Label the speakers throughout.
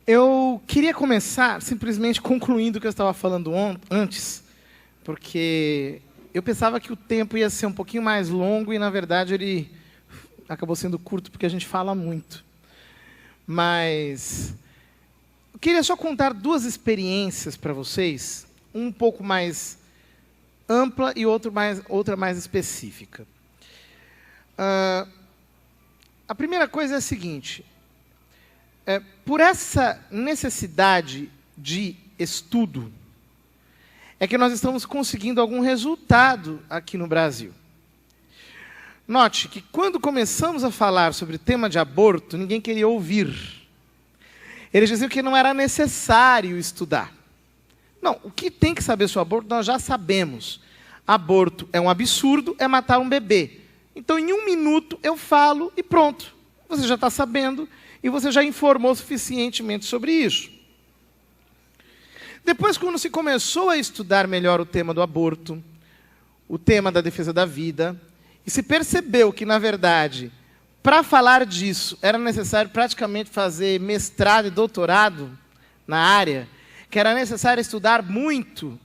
Speaker 1: Eu queria começar simplesmente concluindo o que eu estava falando antes, porque eu pensava que o tempo ia ser um pouquinho mais longo e, na verdade, ele acabou sendo curto porque a gente fala muito. Mas eu queria só contar duas experiências para vocês, um pouco mais ampla e outra mais específica. A primeira coisa é a seguinte: por essa necessidade de estudo, é que nós estamos conseguindo algum resultado aqui no Brasil. Note que quando começamos a falar sobre o tema de aborto, ninguém queria ouvir. Eles diziam que não era necessário estudar. Não, o que tem que saber sobre o aborto, nós já sabemos. Aborto é um absurdo, é matar um bebê. Então, em 1 minuto, eu falo e pronto. Você já está sabendo e você já informou suficientemente sobre isso. Depois, quando se começou a estudar melhor o tema do aborto, o tema da defesa da vida, e se percebeu que, na verdade, para falar disso, era necessário praticamente fazer mestrado e doutorado na área, que era necessário estudar muito.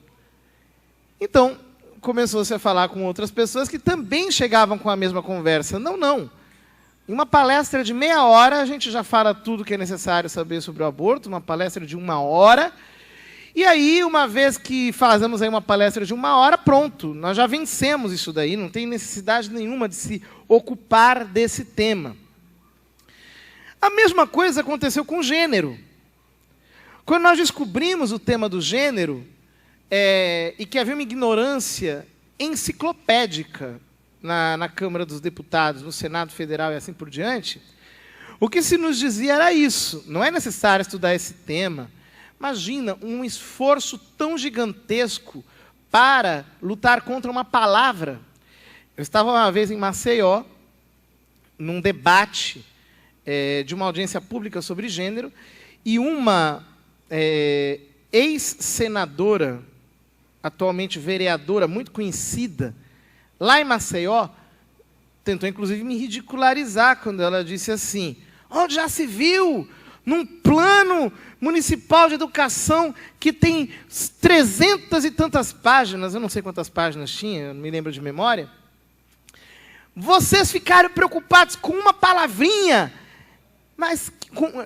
Speaker 1: Então, começou-se a falar com outras pessoas que também chegavam com a mesma conversa. Não. Em uma palestra de meia hora, a gente já fala tudo que é necessário saber sobre o aborto, uma palestra de 1 hora. E aí, uma vez que fazemos aí uma palestra de 1 hora, pronto, nós já vencemos isso daí, não tem necessidade nenhuma de se ocupar desse tema. A mesma coisa aconteceu com o gênero. Quando nós descobrimos o tema do gênero, e que havia uma ignorância enciclopédica na Câmara dos Deputados, no Senado Federal e assim por diante, o que se nos dizia era isso: não é necessário estudar esse tema. Imagina um esforço tão gigantesco para lutar contra uma palavra. Eu estava uma vez em Maceió, num debate de uma audiência pública sobre gênero, e uma ex-senadora, atualmente vereadora, muito conhecida, lá em Maceió, tentou inclusive me ridicularizar quando ela disse assim: onde já se viu num plano municipal de educação que tem 300 e tantas páginas, eu não sei quantas páginas tinha, eu não me lembro de memória, vocês ficaram preocupados com uma palavrinha, mas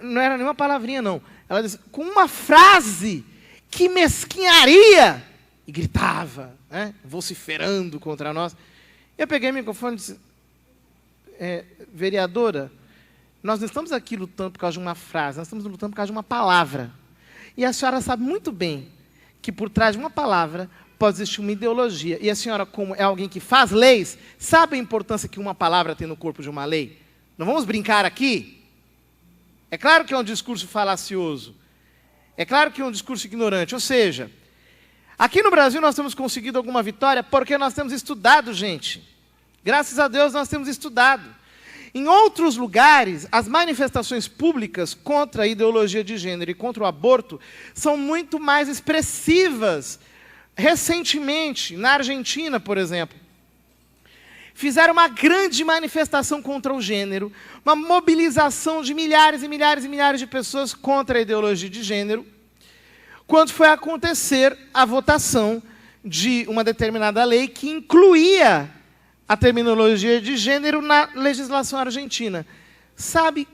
Speaker 1: não era nenhuma palavrinha, não. Ela disse, com uma frase, que mesquinharia! E gritava, vociferando contra nós. Eu peguei o microfone e disse, vereadora, nós não estamos aqui lutando por causa de uma frase, nós estamos lutando por causa de uma palavra. E a senhora sabe muito bem que por trás de uma palavra pode existir uma ideologia. E a senhora, como é alguém que faz leis, sabe a importância que uma palavra tem no corpo de uma lei? Não vamos brincar aqui? É claro que é um discurso falacioso. É claro que é um discurso ignorante. Ou seja, aqui no Brasil nós temos conseguido alguma vitória porque nós temos estudado, gente. Graças a Deus nós temos estudado. Em outros lugares, as manifestações públicas contra a ideologia de gênero e contra o aborto são muito mais expressivas. Recentemente, na Argentina, por exemplo, fizeram uma grande manifestação contra o gênero, uma mobilização de milhares e milhares e milhares de pessoas contra a ideologia de gênero, quando foi acontecer a votação de uma determinada lei que incluía a terminologia de gênero na legislação argentina. Sabe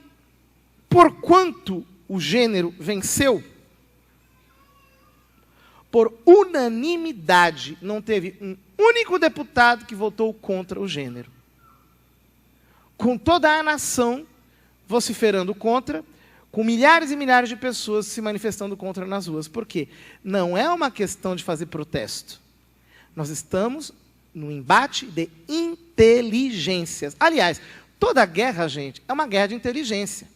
Speaker 1: por quanto o gênero venceu? Por unanimidade. Não teve um único deputado que votou contra o gênero. Com toda a nação vociferando contra, com milhares e milhares de pessoas se manifestando contra nas ruas. Por quê? Não é uma questão de fazer protesto. Nós estamos no embate de inteligências. Aliás, toda guerra, gente, é uma guerra de inteligência.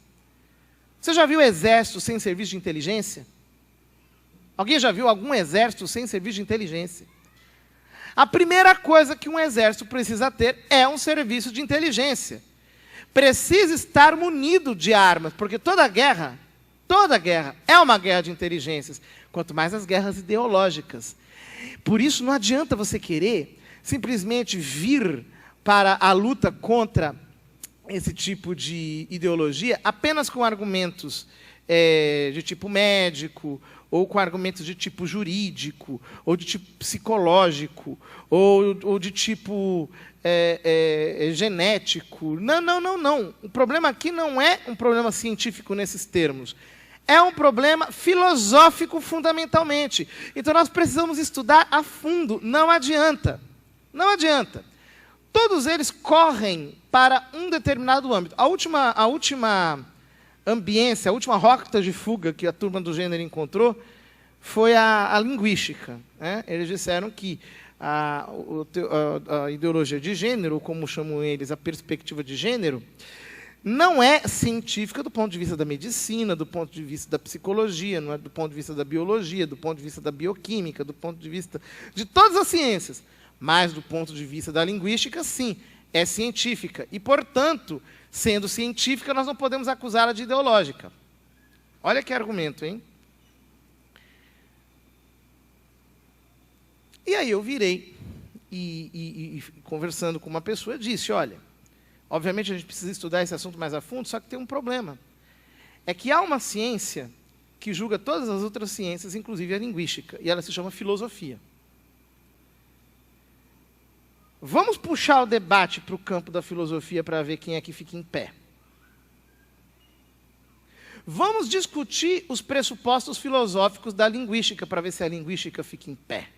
Speaker 1: Você já viu exército sem serviço de inteligência? Alguém já viu algum exército sem serviço de inteligência? A primeira coisa que um exército precisa ter é um serviço de inteligência. Precisa estar munido de armas, porque toda guerra é uma guerra de inteligências, quanto mais as guerras ideológicas. Por isso, não adianta você querer simplesmente vir para a luta contra esse tipo de ideologia apenas com argumentos de tipo médico, ou com argumentos de tipo jurídico, ou de tipo psicológico, ou de tipo genético. Não, não, não, não. O problema aqui não é um problema científico nesses termos. É um problema filosófico, fundamentalmente. Então, nós precisamos estudar a fundo. Não adianta. Não adianta. Todos eles correm para um determinado âmbito. A última ambiência, a última rota de fuga que a turma do gênero encontrou foi a linguística, né? Eles disseram que a ideologia de gênero, como chamam eles, a perspectiva de gênero, não é científica do ponto de vista da medicina, do ponto de vista da psicologia, não é do ponto de vista da biologia, do ponto de vista da bioquímica, do ponto de vista de todas as ciências. Mas, do ponto de vista da linguística, sim, é científica. E, portanto, sendo científica, nós não podemos acusá-la de ideológica. Olha que argumento, hein? E aí eu virei e conversando com uma pessoa, disse, olha, obviamente a gente precisa estudar esse assunto mais a fundo, só que tem um problema. É que há uma ciência que julga todas as outras ciências, inclusive a linguística, e ela se chama filosofia. Vamos puxar o debate para o campo da filosofia para ver quem é que fica em pé. Vamos discutir os pressupostos filosóficos da linguística para ver se a linguística fica em pé.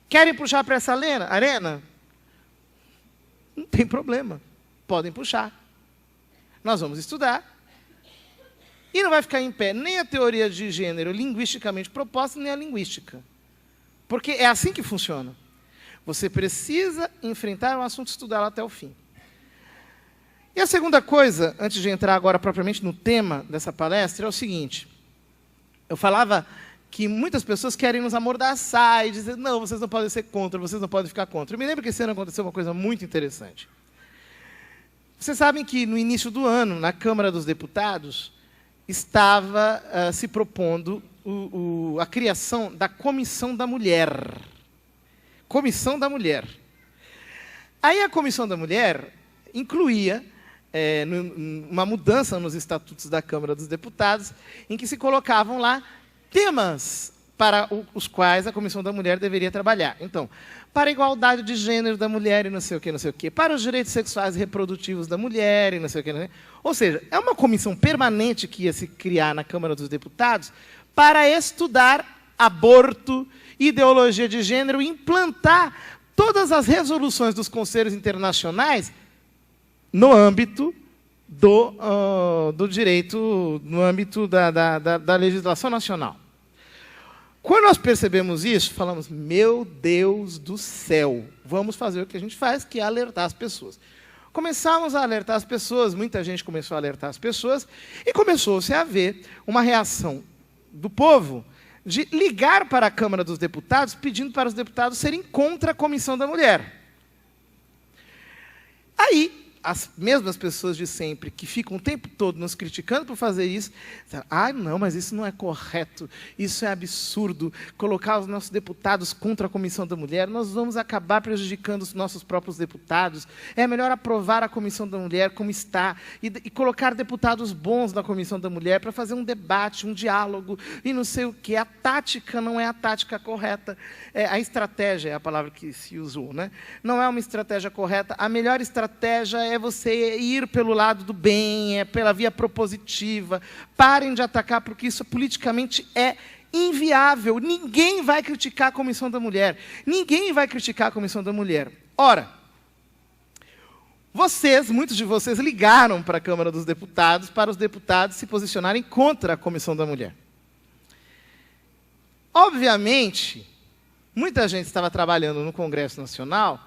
Speaker 1: Querem puxar para essa arena? Não tem problema. Podem puxar. Nós vamos estudar. E não vai ficar em pé nem a teoria de gênero linguisticamente proposta, nem a linguística. Porque é assim que funciona. Você precisa enfrentar um assunto e estudá-lo até o fim. E a segunda coisa, antes de entrar agora propriamente no tema dessa palestra, é o seguinte. Eu falava que muitas pessoas querem nos amordaçar e dizer, não, vocês não podem ser contra, vocês não podem ficar contra. Eu me lembro que esse ano aconteceu uma coisa muito interessante. Vocês sabem que no início do ano, na Câmara dos Deputados, estava se propondo a criação da Comissão da Mulher. Comissão da Mulher. Aí a Comissão da Mulher incluía uma mudança nos estatutos da Câmara dos Deputados, em que se colocavam lá temas para os quais a Comissão da Mulher deveria trabalhar. Então, para a igualdade de gênero da mulher e não sei o quê, para os direitos sexuais e reprodutivos da mulher e não sei o quê. Não sei o quê. Ou seja, é uma comissão permanente que ia se criar na Câmara dos Deputados para estudar aborto, ideologia de gênero e implantar todas as resoluções dos conselhos internacionais no âmbito do direito, no âmbito da legislação nacional. Quando nós percebemos isso, falamos, meu Deus do céu, vamos fazer o que a gente faz, que é alertar as pessoas. Começamos a alertar as pessoas, muita gente começou a alertar as pessoas, e começou-se a haver uma reação do povo de ligar para a Câmara dos Deputados, pedindo para os deputados serem contra a Comissão da Mulher. Aí, as mesmas pessoas de sempre, que ficam o tempo todo nos criticando por fazer isso, disseram, não, mas isso não é correto, isso é absurdo, colocar os nossos deputados contra a Comissão da Mulher, nós vamos acabar prejudicando os nossos próprios deputados, é melhor aprovar a Comissão da Mulher como está, e colocar deputados bons na Comissão da Mulher para fazer um debate, um diálogo, e não sei o quê. A tática não é a tática correta, a estratégia é a palavra que se usou, né? Não é uma estratégia correta, a melhor estratégia é você ir pelo lado do bem, é pela via propositiva. Parem de atacar, porque isso politicamente é inviável. Ninguém vai criticar a Comissão da Mulher. Ninguém vai criticar a Comissão da Mulher. Ora, muitos de vocês ligaram para a Câmara dos Deputados para os deputados se posicionarem contra a Comissão da Mulher. Obviamente, muita gente estava trabalhando no Congresso Nacional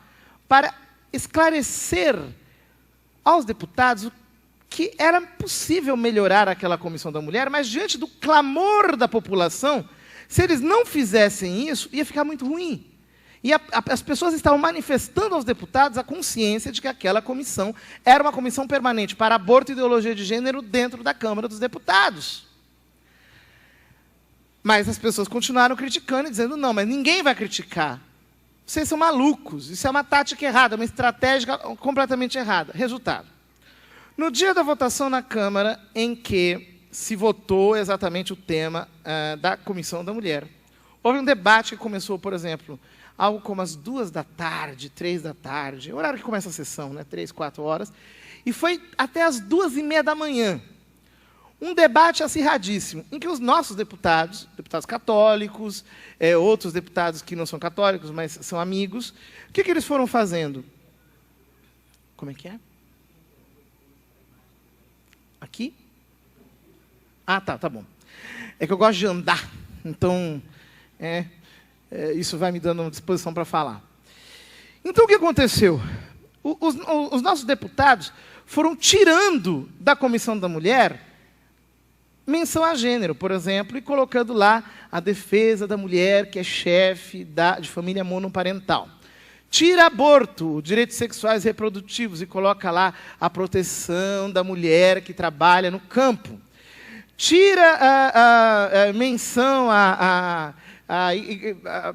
Speaker 1: para esclarecer aos deputados que era possível melhorar aquela Comissão da Mulher, mas diante do clamor da população, se eles não fizessem isso, ia ficar muito ruim. E as pessoas estavam manifestando aos deputados a consciência de que aquela comissão era uma comissão permanente para aborto e ideologia de gênero dentro da Câmara dos Deputados. Mas as pessoas continuaram criticando e dizendo, não, mas ninguém vai criticar. Vocês são malucos, isso é uma tática errada, uma estratégia completamente errada. Resultado. No dia da votação na Câmara, em que se votou exatamente o tema da Comissão da Mulher, houve um debate que começou, por exemplo, algo como às 14h, 15h, horário que começa a sessão, né, 3, 4 horas, e foi até às 2h30 da manhã. Um debate acirradíssimo, em que os nossos deputados católicos, outros deputados que não são católicos, mas são amigos, o que eles foram fazendo? Como é que é? Aqui? Ah, tá bom. É que eu gosto de andar, então isso vai me dando uma disposição para falar. Então, o que aconteceu? Os nossos deputados foram tirando da Comissão da Mulher menção a gênero, por exemplo, e colocando lá a defesa da mulher, que é chefe de família monoparental. Tira aborto, direitos sexuais e reprodutivos, e coloca lá a proteção da mulher que trabalha no campo. Tira a menção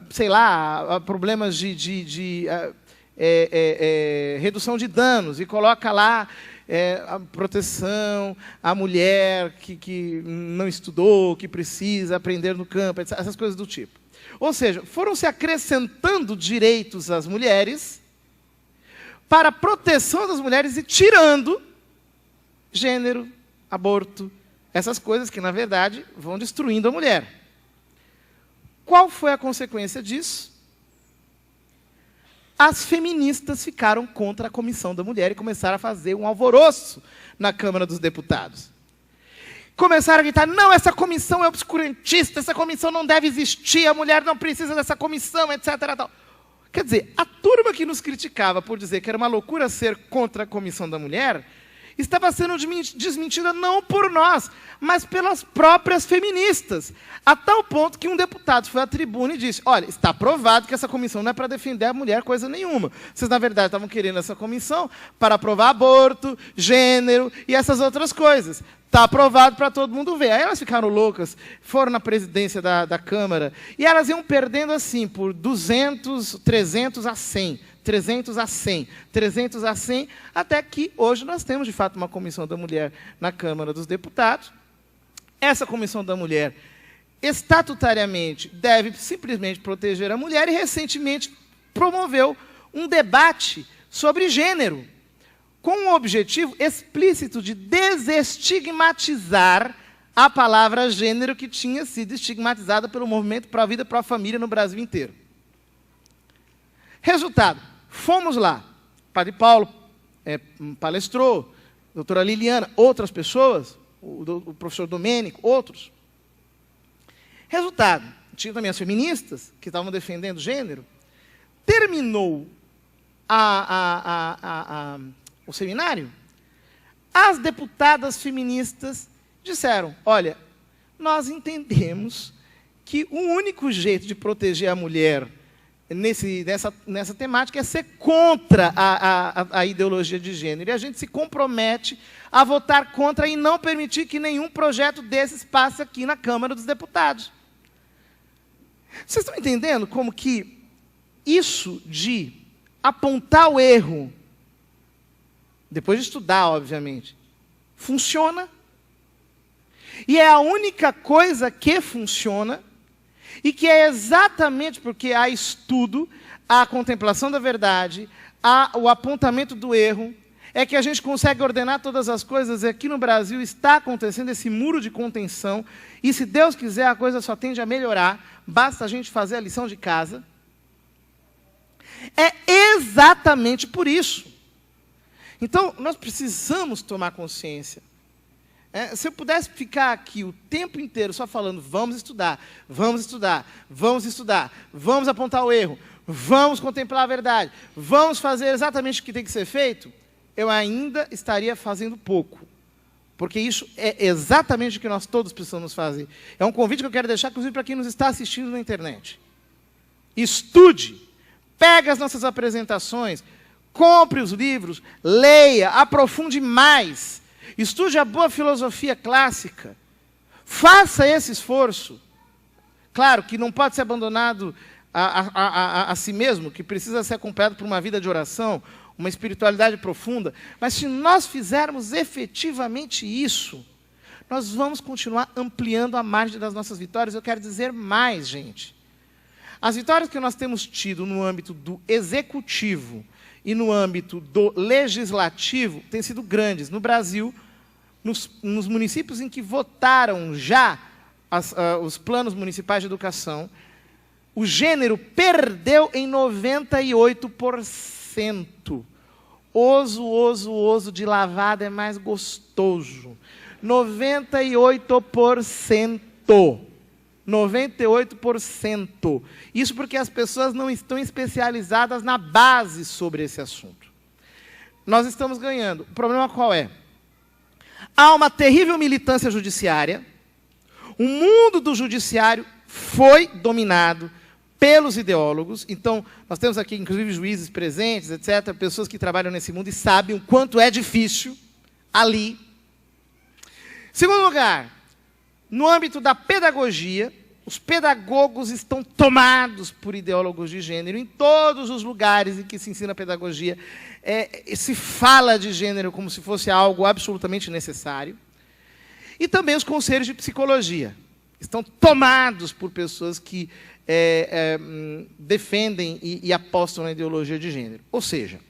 Speaker 1: sei lá, a problemas de redução de danos, e coloca lá a proteção à mulher que não estudou, que precisa aprender no campo, essas coisas do tipo. Ou seja, foram se acrescentando direitos às mulheres para a proteção das mulheres e tirando gênero, aborto, essas coisas que, na verdade, vão destruindo a mulher. Qual foi a consequência disso? As feministas ficaram contra a Comissão da Mulher e começaram a fazer um alvoroço na Câmara dos Deputados. Começaram a gritar, não, essa comissão é obscurantista, essa comissão não deve existir, a mulher não precisa dessa comissão, etc. Tal. Quer dizer, a turma que nos criticava por dizer que era uma loucura ser contra a Comissão da Mulher, estava sendo desmentida não por nós, mas pelas próprias feministas. A tal ponto que um deputado foi à tribuna e disse, olha, está provado que essa comissão não é para defender a mulher coisa nenhuma. Vocês, na verdade, estavam querendo essa comissão para aprovar aborto, gênero e essas outras coisas. Está aprovado para todo mundo ver. Aí elas ficaram loucas, foram na presidência da Câmara, e elas iam perdendo assim, por 200, 300 a 100. 300 a 100, 300 a 100, até que hoje nós temos, de fato, uma Comissão da Mulher na Câmara dos Deputados. Essa Comissão da Mulher, estatutariamente, deve simplesmente proteger a mulher e, recentemente, promoveu um debate sobre gênero, com o objetivo explícito de desestigmatizar a palavra gênero, que tinha sido estigmatizada pelo movimento Pró Vida, Pró Família no Brasil inteiro. Resultado, fomos lá, Padre Paulo palestrou, doutora Liliana, outras pessoas, o professor Domênico, outros. Resultado, tinha também as feministas, que estavam defendendo gênero. Terminou o seminário, as deputadas feministas disseram, olha, nós entendemos que o único jeito de proteger a mulher nessa temática é ser contra a ideologia de gênero. E a gente se compromete a votar contra e não permitir que nenhum projeto desses passe aqui na Câmara dos Deputados. Vocês estão entendendo como que isso de apontar o erro, depois de estudar, obviamente, funciona? E é a única coisa que funciona, e que é exatamente porque há estudo, a contemplação da verdade, o apontamento do erro, é que a gente consegue ordenar todas as coisas, e aqui no Brasil está acontecendo esse muro de contenção, e se Deus quiser a coisa só tende a melhorar, basta a gente fazer a lição de casa. É exatamente por isso. Então, nós precisamos tomar consciência. Se eu pudesse ficar aqui o tempo inteiro só falando, vamos estudar, vamos estudar, vamos estudar, vamos apontar o erro, vamos contemplar a verdade, vamos fazer exatamente o que tem que ser feito, eu ainda estaria fazendo pouco. Porque isso é exatamente o que nós todos precisamos fazer. É um convite que eu quero deixar, inclusive, para quem nos está assistindo na internet. Estude, pegue as nossas apresentações, compre os livros, leia, aprofunde mais. Estude a boa filosofia clássica. Faça esse esforço. Claro que não pode ser abandonado a si mesmo, que precisa ser acompanhado por uma vida de oração, uma espiritualidade profunda, mas se nós fizermos efetivamente isso, nós vamos continuar ampliando a margem das nossas vitórias. Eu quero dizer mais, gente. As vitórias que nós temos tido no âmbito do executivo e no âmbito do legislativo têm sido grandes. No Brasil, nos municípios em que votaram já os planos municipais de educação, o gênero perdeu em 98%. Oso de lavada é mais gostoso. 98%. 98%. Isso porque as pessoas não estão especializadas na base sobre esse assunto. Nós estamos ganhando. O problema qual é? Há uma terrível militância judiciária. O mundo do judiciário foi dominado pelos ideólogos. Então, nós temos aqui, inclusive, juízes presentes, etc., pessoas que trabalham nesse mundo e sabem o quanto é difícil ali. Segundo lugar, no âmbito da pedagogia, os pedagogos estão tomados por ideólogos de gênero. Em todos os lugares em que se ensina pedagogia, se fala de gênero como se fosse algo absolutamente necessário. E também os conselhos de psicologia estão tomados por pessoas que defendem e apostam na ideologia de gênero. Ou seja,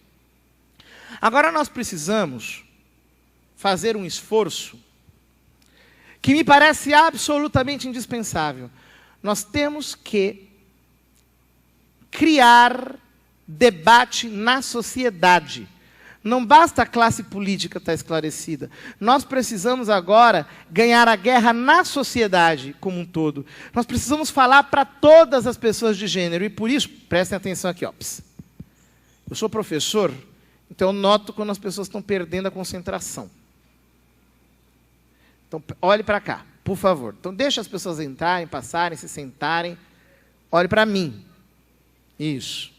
Speaker 1: agora nós precisamos fazer um esforço que me parece absolutamente indispensável. Nós temos que criar debate na sociedade. Não basta a classe política estar esclarecida. Nós precisamos agora ganhar a guerra na sociedade como um todo. Nós precisamos falar para todas as pessoas de gênero. E por isso, prestem atenção aqui. Eu sou professor, então eu noto quando as pessoas estão perdendo a concentração. Então, olhe para cá, por favor. Então, deixe as pessoas entrarem, passarem, se sentarem. Olhe para mim. Isso.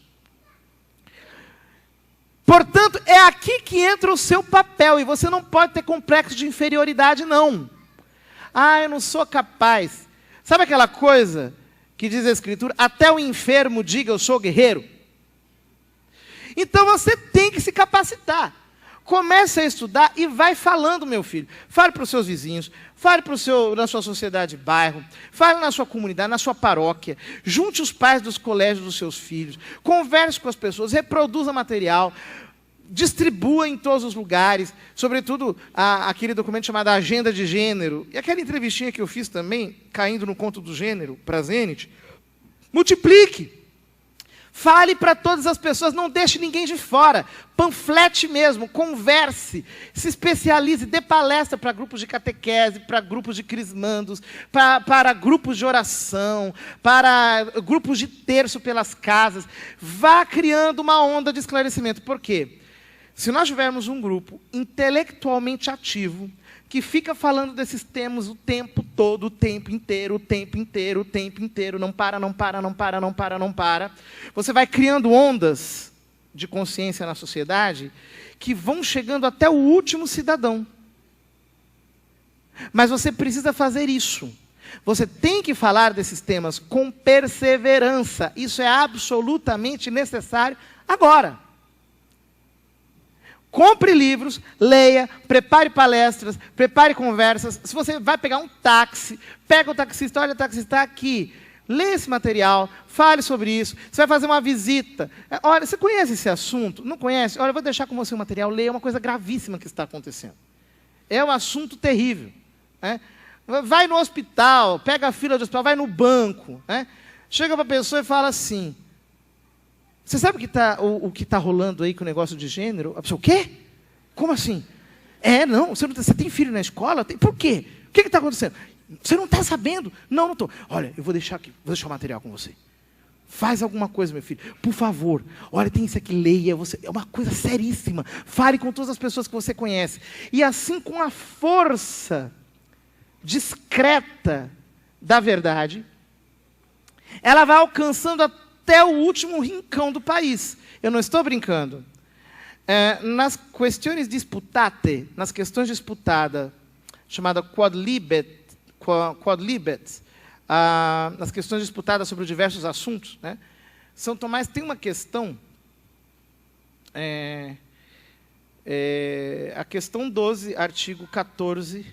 Speaker 1: Portanto, é aqui que entra o seu papel. E você não pode ter complexo de inferioridade, não. Eu não sou capaz. Sabe aquela coisa que diz a Escritura? Até o enfermo diga, eu sou guerreiro. Então, você tem que se capacitar. Comece a estudar e vai falando, meu filho. Fale para os seus vizinhos, fale na sua sociedade de bairro, fale na sua comunidade, na sua paróquia. Junte os pais dos colégios dos seus filhos, converse com as pessoas, reproduza material, distribua em todos os lugares, sobretudo aquele documento chamado Agenda de Gênero, e aquela entrevistinha que eu fiz também, caindo no conto do gênero, para a Zenit. Multiplique. Fale para todas as pessoas, não deixe ninguém de fora. Panflete mesmo, converse, se especialize, dê palestra para grupos de catequese, para grupos de crismandos, para grupos de oração, para grupos de terço pelas casas. Vá criando uma onda de esclarecimento. Por quê? Se nós tivermos um grupo intelectualmente ativo, que fica falando desses temas o tempo todo, o tempo inteiro, não para, você vai criando ondas de consciência na sociedade que vão chegando até o último cidadão. Mas você precisa fazer isso. Você tem que falar desses temas com perseverança. Isso é absolutamente necessário agora. Compre livros, leia, prepare palestras, prepare conversas. Se você vai pegar um táxi, pega o taxista, olha, o taxista está aqui. Lê esse material, fale sobre isso. Você vai fazer uma visita. Olha, você conhece esse assunto? Não conhece? Olha, eu vou deixar com você o material. Leia, é uma coisa gravíssima que está acontecendo. É um assunto terrível. Vai no hospital, pega a fila de hospital, vai no banco. Chega para a pessoa e fala assim... Você sabe o que está rolando aí com o negócio de gênero? A pessoa, o quê? Como assim? Não, você tem filho na escola? Por quê? O que está acontecendo? Você não está sabendo? Não estou. Olha, eu vou deixar o material com você. Faz alguma coisa, meu filho. Por favor. Olha, tem isso aqui, leia. É uma coisa seríssima. Fale com todas as pessoas que você conhece. E assim, com a força discreta da verdade, ela vai alcançando até o último rincão do país. Eu não estou brincando. Nas questões disputate, nas questões disputadas, chamada quadlibet, nas questões disputadas sobre diversos assuntos, São Tomás tem uma questão a questão 12, artigo 14,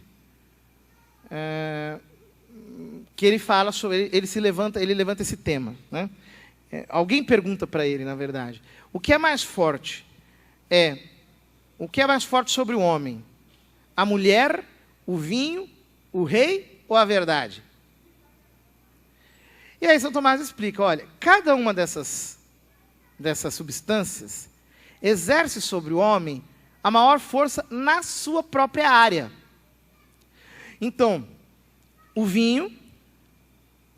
Speaker 1: que ele fala sobre, ele levanta esse tema, né? Alguém pergunta para ele, na verdade, o que é mais forte sobre o homem? A mulher, o vinho, o rei ou a verdade? E aí São Tomás explica, olha, cada uma dessas substâncias exerce sobre o homem a maior força na sua própria área. Então, o vinho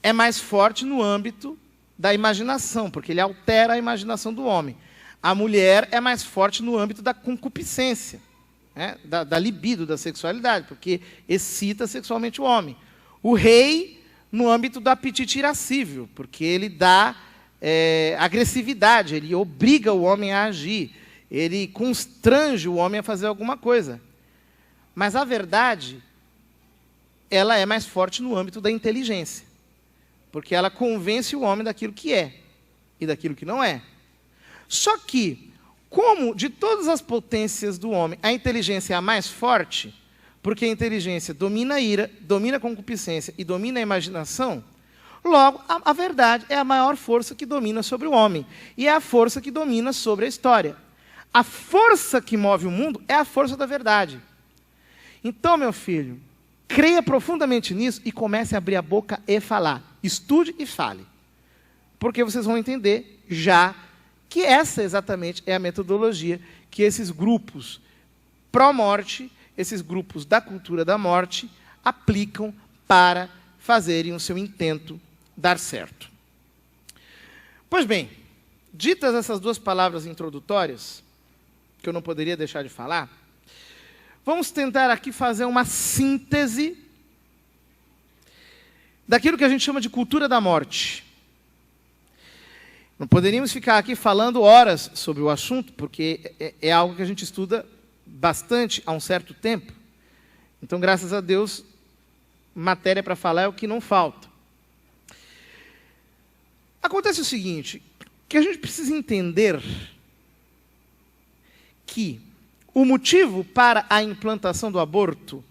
Speaker 1: é mais forte no âmbito da imaginação, porque ele altera a imaginação do homem. A mulher é mais forte no âmbito da concupiscência, né? da libido, da sexualidade, porque excita sexualmente o homem. O rei, no âmbito do apetite irascível, porque ele dá agressividade, ele obriga o homem a agir, ele constrange o homem a fazer alguma coisa. Mas a verdade, ela é mais forte no âmbito da inteligência, porque ela convence o homem daquilo que é e daquilo que não é. Só que, como de todas as potências do homem, a inteligência é a mais forte, porque a inteligência domina a ira, domina a concupiscência e domina a imaginação, logo, a verdade é a maior força que domina sobre o homem, e é a força que domina sobre a história. A força que move o mundo é a força da verdade. Então, meu filho, creia profundamente nisso e comece a abrir a boca e falar. Estude e fale. Porque vocês vão entender já que essa exatamente é a metodologia que esses grupos pró-morte, esses grupos da cultura da morte, aplicam para fazerem o seu intento dar certo. Pois bem, ditas essas duas palavras introdutórias, que eu não poderia deixar de falar, vamos tentar aqui fazer uma síntese daquilo que a gente chama de cultura da morte. Não poderíamos ficar aqui falando horas sobre o assunto, porque é algo que a gente estuda bastante há um certo tempo. Então, graças a Deus, matéria para falar é o que não falta. Acontece o seguinte, que a gente precisa entender que o motivo para a implantação do aborto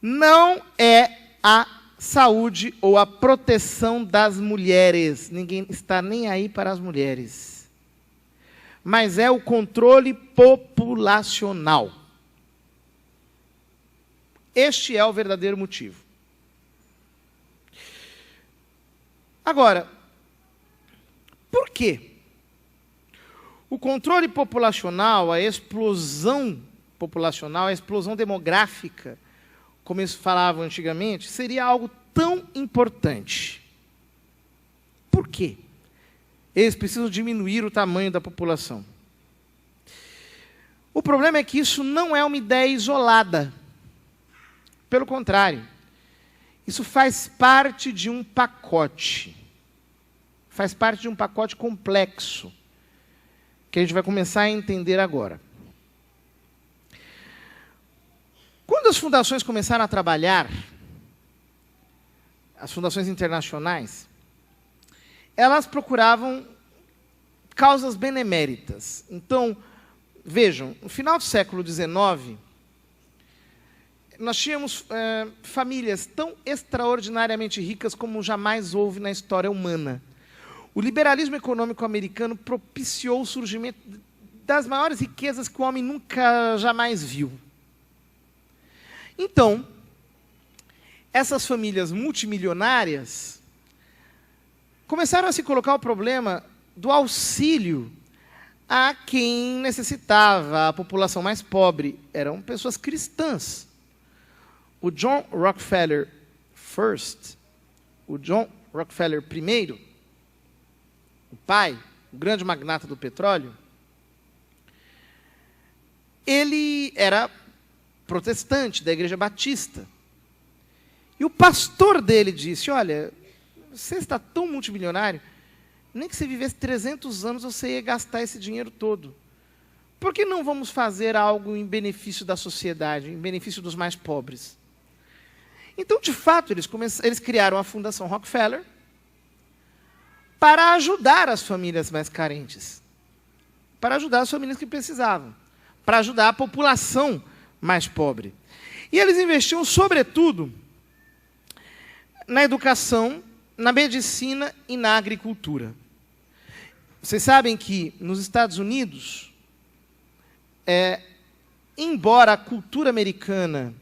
Speaker 1: não é a saúde ou a proteção das mulheres. Ninguém está nem aí para as mulheres. Mas é o controle populacional. Este é o verdadeiro motivo. Agora, por quê? O controle populacional, a explosão populacional, a explosão demográfica, como eles falavam antigamente, seria algo tão importante. Por quê? Eles precisam diminuir o tamanho da população. O problema é que isso não é uma ideia isolada. Pelo contrário, isso faz parte de um pacote. Faz parte de um pacote complexo, que a gente vai começar a entender agora. Quando as fundações começaram a trabalhar, as fundações internacionais, elas procuravam causas beneméritas. Então, vejam, no final do século XIX, nós tínhamos famílias tão extraordinariamente ricas como jamais houve na história humana. O liberalismo econômico americano propiciou o surgimento das maiores riquezas que o homem nunca jamais viu. Então, essas famílias multimilionárias começaram a se colocar o problema do auxílio a quem necessitava, a população mais pobre. Eram pessoas cristãs. O John Rockefeller I, o pai, o grande magnata do petróleo, ele era protestante da Igreja Batista. E o pastor dele disse, olha, você está tão multimilionário, nem que você vivesse 300 anos, você ia gastar esse dinheiro todo. Por que não vamos fazer algo em benefício da sociedade, em benefício dos mais pobres? Então, de fato, eles criaram a Fundação Rockefeller para ajudar as famílias mais carentes, para ajudar as famílias que precisavam, para ajudar a população mais pobre. E eles investiam, sobretudo, na educação, na medicina e na agricultura. Vocês sabem que, nos Estados Unidos, embora a cultura americana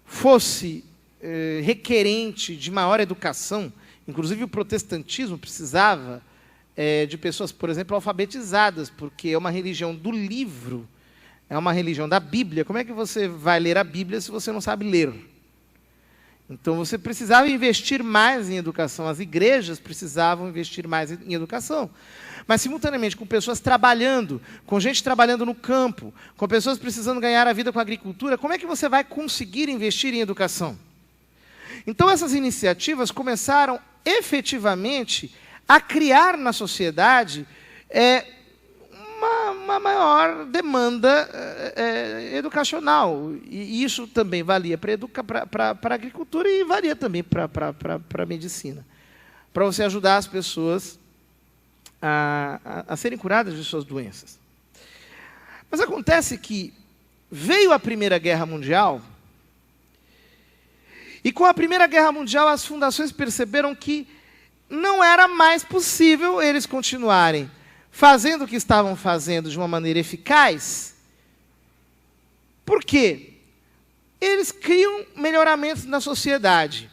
Speaker 1: fosse requerente de maior educação, inclusive o protestantismo precisava de pessoas, por exemplo, alfabetizadas, porque é uma religião do livro, é uma religião da Bíblia. Como é que você vai ler a Bíblia se você não sabe ler? Então, você precisava investir mais em educação, as igrejas precisavam investir mais em educação. Mas, simultaneamente, com pessoas trabalhando, com gente trabalhando no campo, com pessoas precisando ganhar a vida com a agricultura, como é que você vai conseguir investir em educação? Então, essas iniciativas começaram, efetivamente, a criar na sociedade uma maior demanda educacional. E isso também valia para a agricultura e valia também para a medicina. Para você ajudar as pessoas a serem curadas de suas doenças. Mas acontece que veio a Primeira Guerra Mundial, e com a Primeira Guerra Mundial as fundações perceberam que não era mais possível eles continuarem fazendo o que estavam fazendo de uma maneira eficaz. Por quê? Eles criam melhoramentos na sociedade.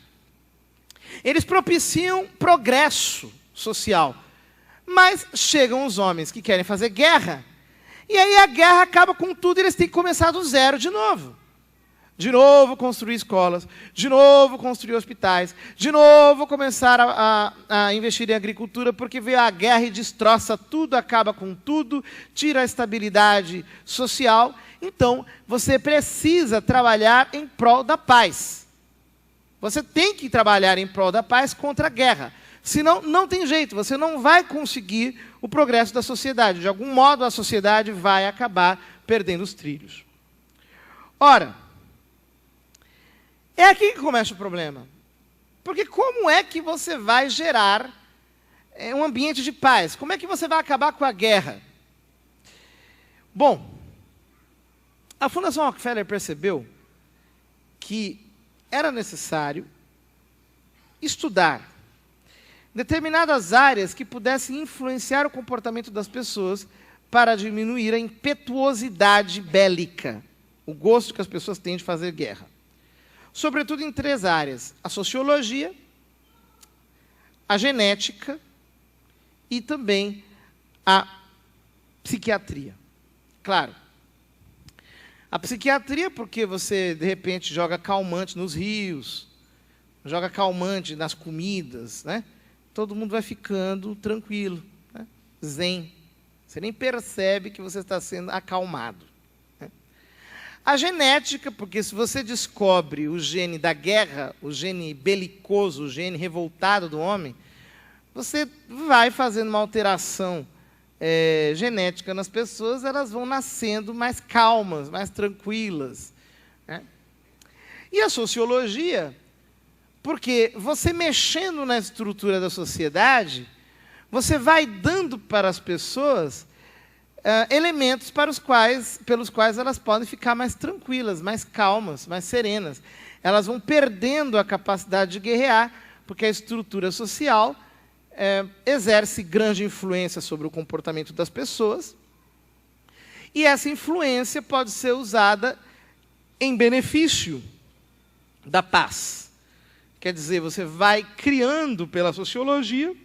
Speaker 1: Eles propiciam progresso social. Mas chegam os homens que querem fazer guerra, e aí a guerra acaba com tudo, e eles têm que começar do zero de novo. De novo construir escolas, de novo construir hospitais, de novo começar a investir em agricultura, porque veio a guerra e destroça tudo, acaba com tudo, tira a estabilidade social. Então, você precisa trabalhar em prol da paz. Você tem que trabalhar em prol da paz contra a guerra. Senão, não tem jeito, você não vai conseguir o progresso da sociedade. De algum modo, a sociedade vai acabar perdendo os trilhos. Ora, é aqui que começa o problema. Porque como é que você vai gerar um ambiente de paz? Como é que você vai acabar com a guerra? Bom, a Fundação Rockefeller percebeu que era necessário estudar determinadas áreas que pudessem influenciar o comportamento das pessoas para diminuir a impetuosidade bélica, o gosto que as pessoas têm de fazer guerra. Sobretudo em 3 áreas: a sociologia, a genética e também a psiquiatria. Claro, a psiquiatria porque você, de repente, joga calmante nos rios, joga calmante nas comidas, né? Todo mundo vai ficando tranquilo, né? Zen. Você nem percebe que você está sendo acalmado. A genética, porque se você descobre o gene da guerra, o gene belicoso, o gene revoltado do homem, você vai fazendo uma alteração genética nas pessoas, elas vão nascendo mais calmas, mais tranquilas, né? E a sociologia, porque você mexendo na estrutura da sociedade, você vai dando para as pessoas elementos pelos quais elas podem ficar mais tranquilas, mais calmas, mais serenas. Elas vão perdendo a capacidade de guerrear, porque a estrutura social exerce grande influência sobre o comportamento das pessoas, e essa influência pode ser usada em benefício da paz. Quer dizer, você vai criando pela sociologia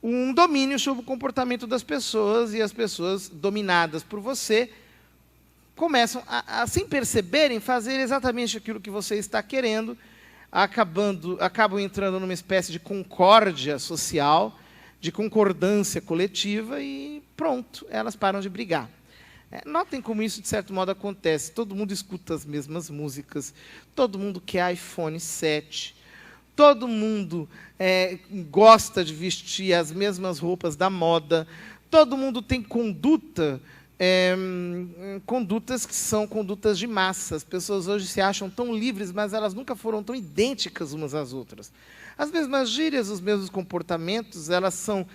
Speaker 1: um domínio sobre o comportamento das pessoas, e as pessoas dominadas por você começam a sem perceberem, fazer exatamente aquilo que você está querendo, acabam entrando numa espécie de concórdia social, de concordância coletiva, e pronto, elas param de brigar. Notem como isso, de certo modo, acontece. Todo mundo escuta as mesmas músicas, todo mundo quer iPhone 7, todo mundo gosta de vestir as mesmas roupas da moda, todo mundo tem condutas que são condutas de massa. As pessoas hoje se acham tão livres, mas elas nunca foram tão idênticas umas às outras. As mesmas gírias, os mesmos comportamentos, elas são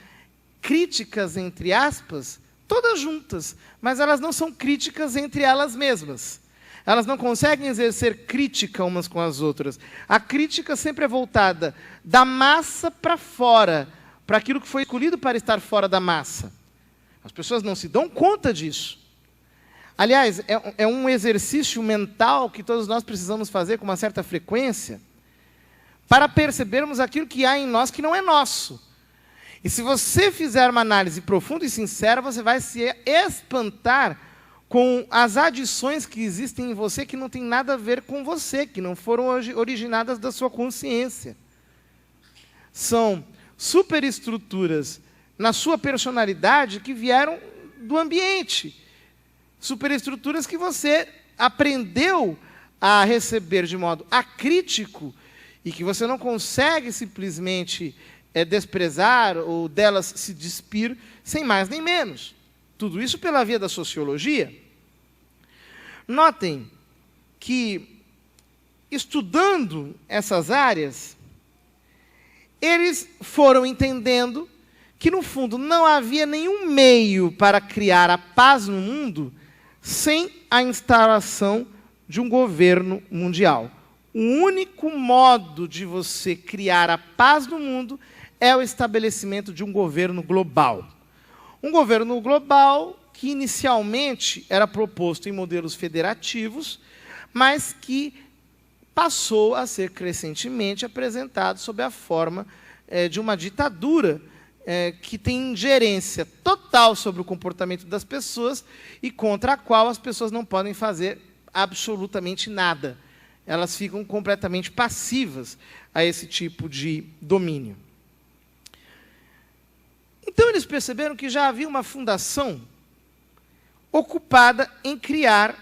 Speaker 1: críticas, entre aspas, todas juntas, mas elas não são críticas entre elas mesmas. Elas não conseguem exercer crítica umas com as outras. A crítica sempre é voltada da massa para fora, para aquilo que foi escolhido para estar fora da massa. As pessoas não se dão conta disso. Aliás, é um exercício mental que todos nós precisamos fazer com uma certa frequência para percebermos aquilo que há em nós que não é nosso. E se você fizer uma análise profunda e sincera, você vai se espantar com as adições que existem em você que não tem nada a ver com você, que não foram originadas da sua consciência. São superestruturas na sua personalidade que vieram do ambiente. Superestruturas que você aprendeu a receber de modo acrítico e que você não consegue simplesmente desprezar ou delas se despir sem mais nem menos. Tudo isso pela via da sociologia. Notem que, estudando essas áreas, eles foram entendendo que, no fundo, não havia nenhum meio para criar a paz no mundo sem a instalação de um governo mundial. O único modo de você criar a paz no mundo é o estabelecimento de um governo global. Um governo global que inicialmente era proposto em modelos federativos, mas que passou a ser crescentemente apresentado sob a forma de uma ditadura que tem ingerência total sobre o comportamento das pessoas e contra a qual as pessoas não podem fazer absolutamente nada. Elas ficam completamente passivas a esse tipo de domínio. Então eles perceberam que já havia uma fundação ocupada em criar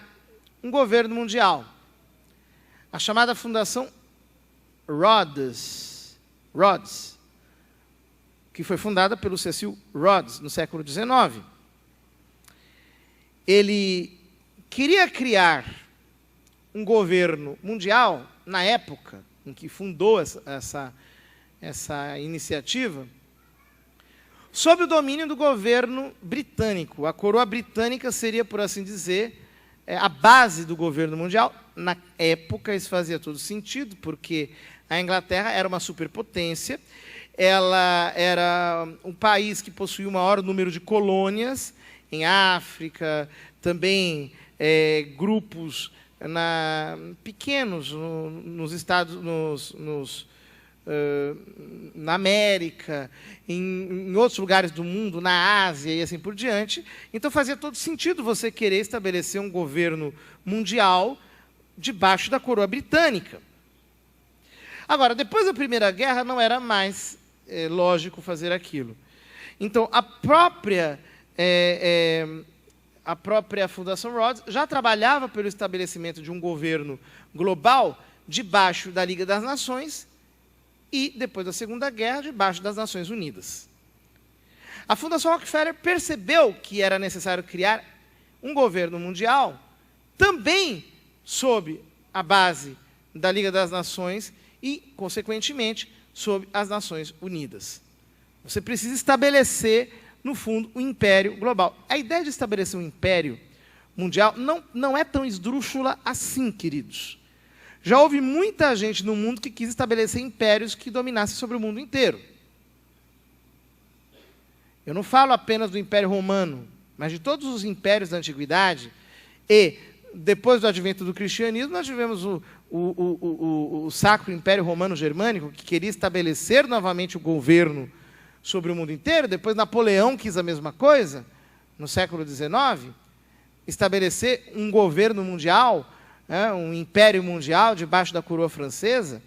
Speaker 1: um governo mundial. A chamada Fundação Rhodes, que foi fundada pelo Cecil Rhodes no século XIX. Ele queria criar um governo mundial, na época em que fundou essa iniciativa, sob o domínio do governo britânico. A coroa britânica seria, por assim dizer, a base do governo mundial. Na época isso fazia todo sentido, porque a Inglaterra era uma superpotência, ela era um país que possuía o maior número de colônias em África, também grupos pequenos nos Estados, na América, em outros lugares do mundo, na Ásia e assim por diante. Então fazia todo sentido você querer estabelecer um governo mundial debaixo da coroa britânica. Agora, depois da Primeira Guerra, não era mais lógico fazer aquilo. Então, a própria Fundação Rhodes já trabalhava pelo estabelecimento de um governo global debaixo da Liga das Nações e, depois da Segunda Guerra, debaixo das Nações Unidas. A Fundação Rockefeller percebeu que era necessário criar um governo mundial também sob a base da Liga das Nações e, consequentemente, sob as Nações Unidas. Você precisa estabelecer, no fundo, um império global. A ideia de estabelecer um império mundial não é tão esdrúxula assim, queridos. Já houve muita gente no mundo que quis estabelecer impérios que dominassem sobre o mundo inteiro. Eu não falo apenas do Império Romano, mas de todos os impérios da Antiguidade. E, depois do advento do cristianismo, nós tivemos o Sacro Império Romano Germânico, que queria estabelecer novamente o governo sobre o mundo inteiro. Depois Napoleão quis a mesma coisa, no século XIX, estabelecer um governo mundial, um império mundial debaixo da coroa francesa.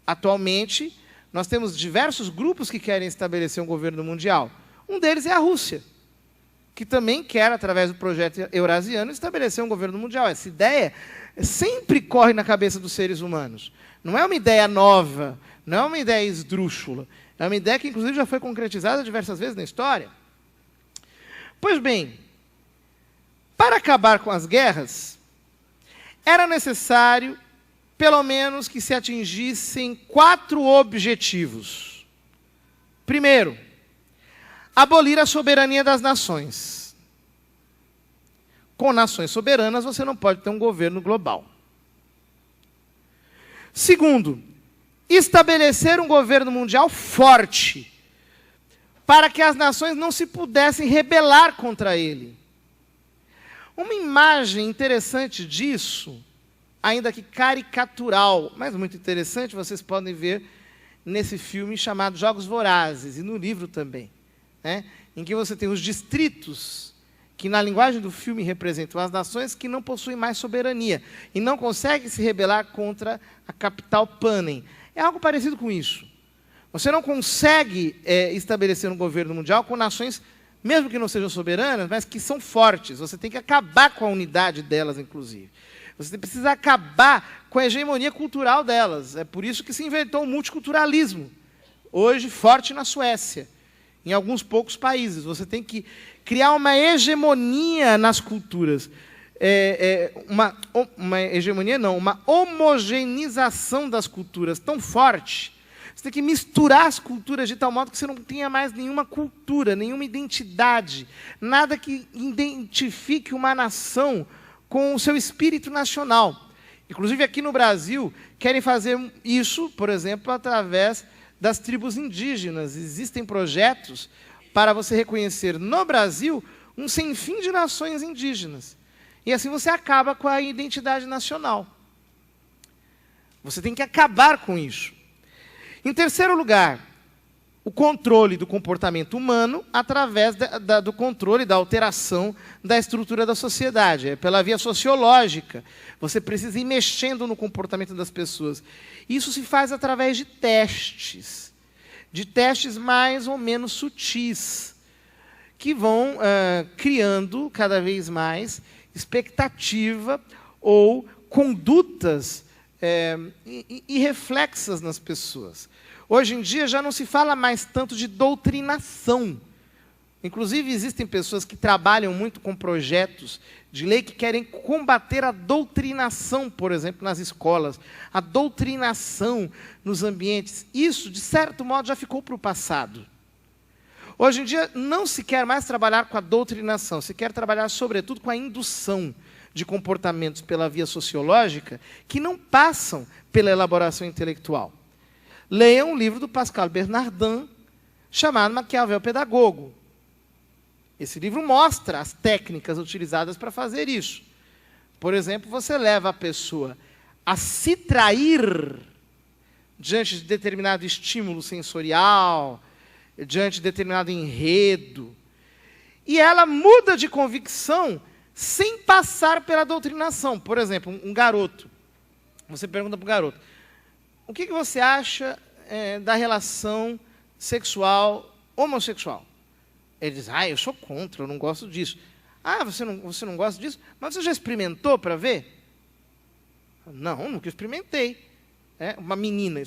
Speaker 1: Atualmente, nós temos diversos grupos que querem estabelecer um governo mundial. Um deles é a Rússia, que também quer, através do projeto eurasiano, estabelecer um governo mundial. Essa ideia sempre corre na cabeça dos seres humanos. Não é uma ideia nova, não é uma ideia esdrúxula. É uma ideia que, inclusive, já foi concretizada diversas vezes na história. Pois bem, para acabar com as guerras, era necessário, pelo menos, que se atingissem 4 objetivos. Primeiro, abolir a soberania das nações. Com nações soberanas, você não pode ter um governo global. Segundo, estabelecer um governo mundial forte, para que as nações não se pudessem rebelar contra ele. Uma imagem interessante disso, ainda que caricatural, mas muito interessante, vocês podem ver nesse filme chamado Jogos Vorazes, e no livro também, né, em que você tem os distritos, que na linguagem do filme representam as nações que não possuem mais soberania, e não conseguem se rebelar contra a capital Panem. É algo parecido com isso. Você não consegue estabelecer um governo mundial com nações, mesmo que não sejam soberanas, mas que são fortes. Você tem que acabar com a unidade delas, inclusive. Você precisa acabar com a hegemonia cultural delas. É por isso que se inventou o multiculturalismo, hoje forte na Suécia, em alguns poucos países. Você tem que criar uma hegemonia nas culturas. Uma hegemonia não, uma homogeneização das culturas tão forte. Você tem que misturar as culturas de tal modo que você não tenha mais nenhuma cultura, nenhuma identidade, nada que identifique uma nação com o seu espírito nacional. Inclusive, aqui no Brasil, querem fazer isso, por exemplo, através das tribos indígenas. Existem projetos para você reconhecer no Brasil um sem fim de nações indígenas. E assim você acaba com a identidade nacional. Você tem que acabar com isso. Em terceiro lugar, o controle do comportamento humano através do controle da alteração da estrutura da sociedade. É pela via sociológica. Você precisa ir mexendo no comportamento das pessoas. Isso se faz através de testes mais ou menos sutis, que vão criando cada vez mais expectativa ou condutas irreflexas nas pessoas. Hoje em dia já não se fala mais tanto de doutrinação. Inclusive, existem pessoas que trabalham muito com projetos de lei que querem combater a doutrinação, por exemplo, nas escolas, a doutrinação nos ambientes. Isso, de certo modo, já ficou para o passado. Hoje em dia, não se quer mais trabalhar com a doutrinação, se quer trabalhar, sobretudo, com a indução de comportamentos pela via sociológica que não passam pela elaboração intelectual. Leiam um livro do Pascal Bernardin, chamado Maquiavel Pedagogo. Esse livro mostra as técnicas utilizadas para fazer isso. Por exemplo, você leva a pessoa a se trair diante de determinado estímulo sensorial, diante de determinado enredo, e ela muda de convicção sem passar pela doutrinação. Por exemplo, um garoto. Você pergunta para o garoto: o que você acha da relação sexual homossexual? Ele diz: eu sou contra, eu não gosto disso. Você não gosta disso? Mas você já experimentou para ver? Não, nunca experimentei. Uma menina.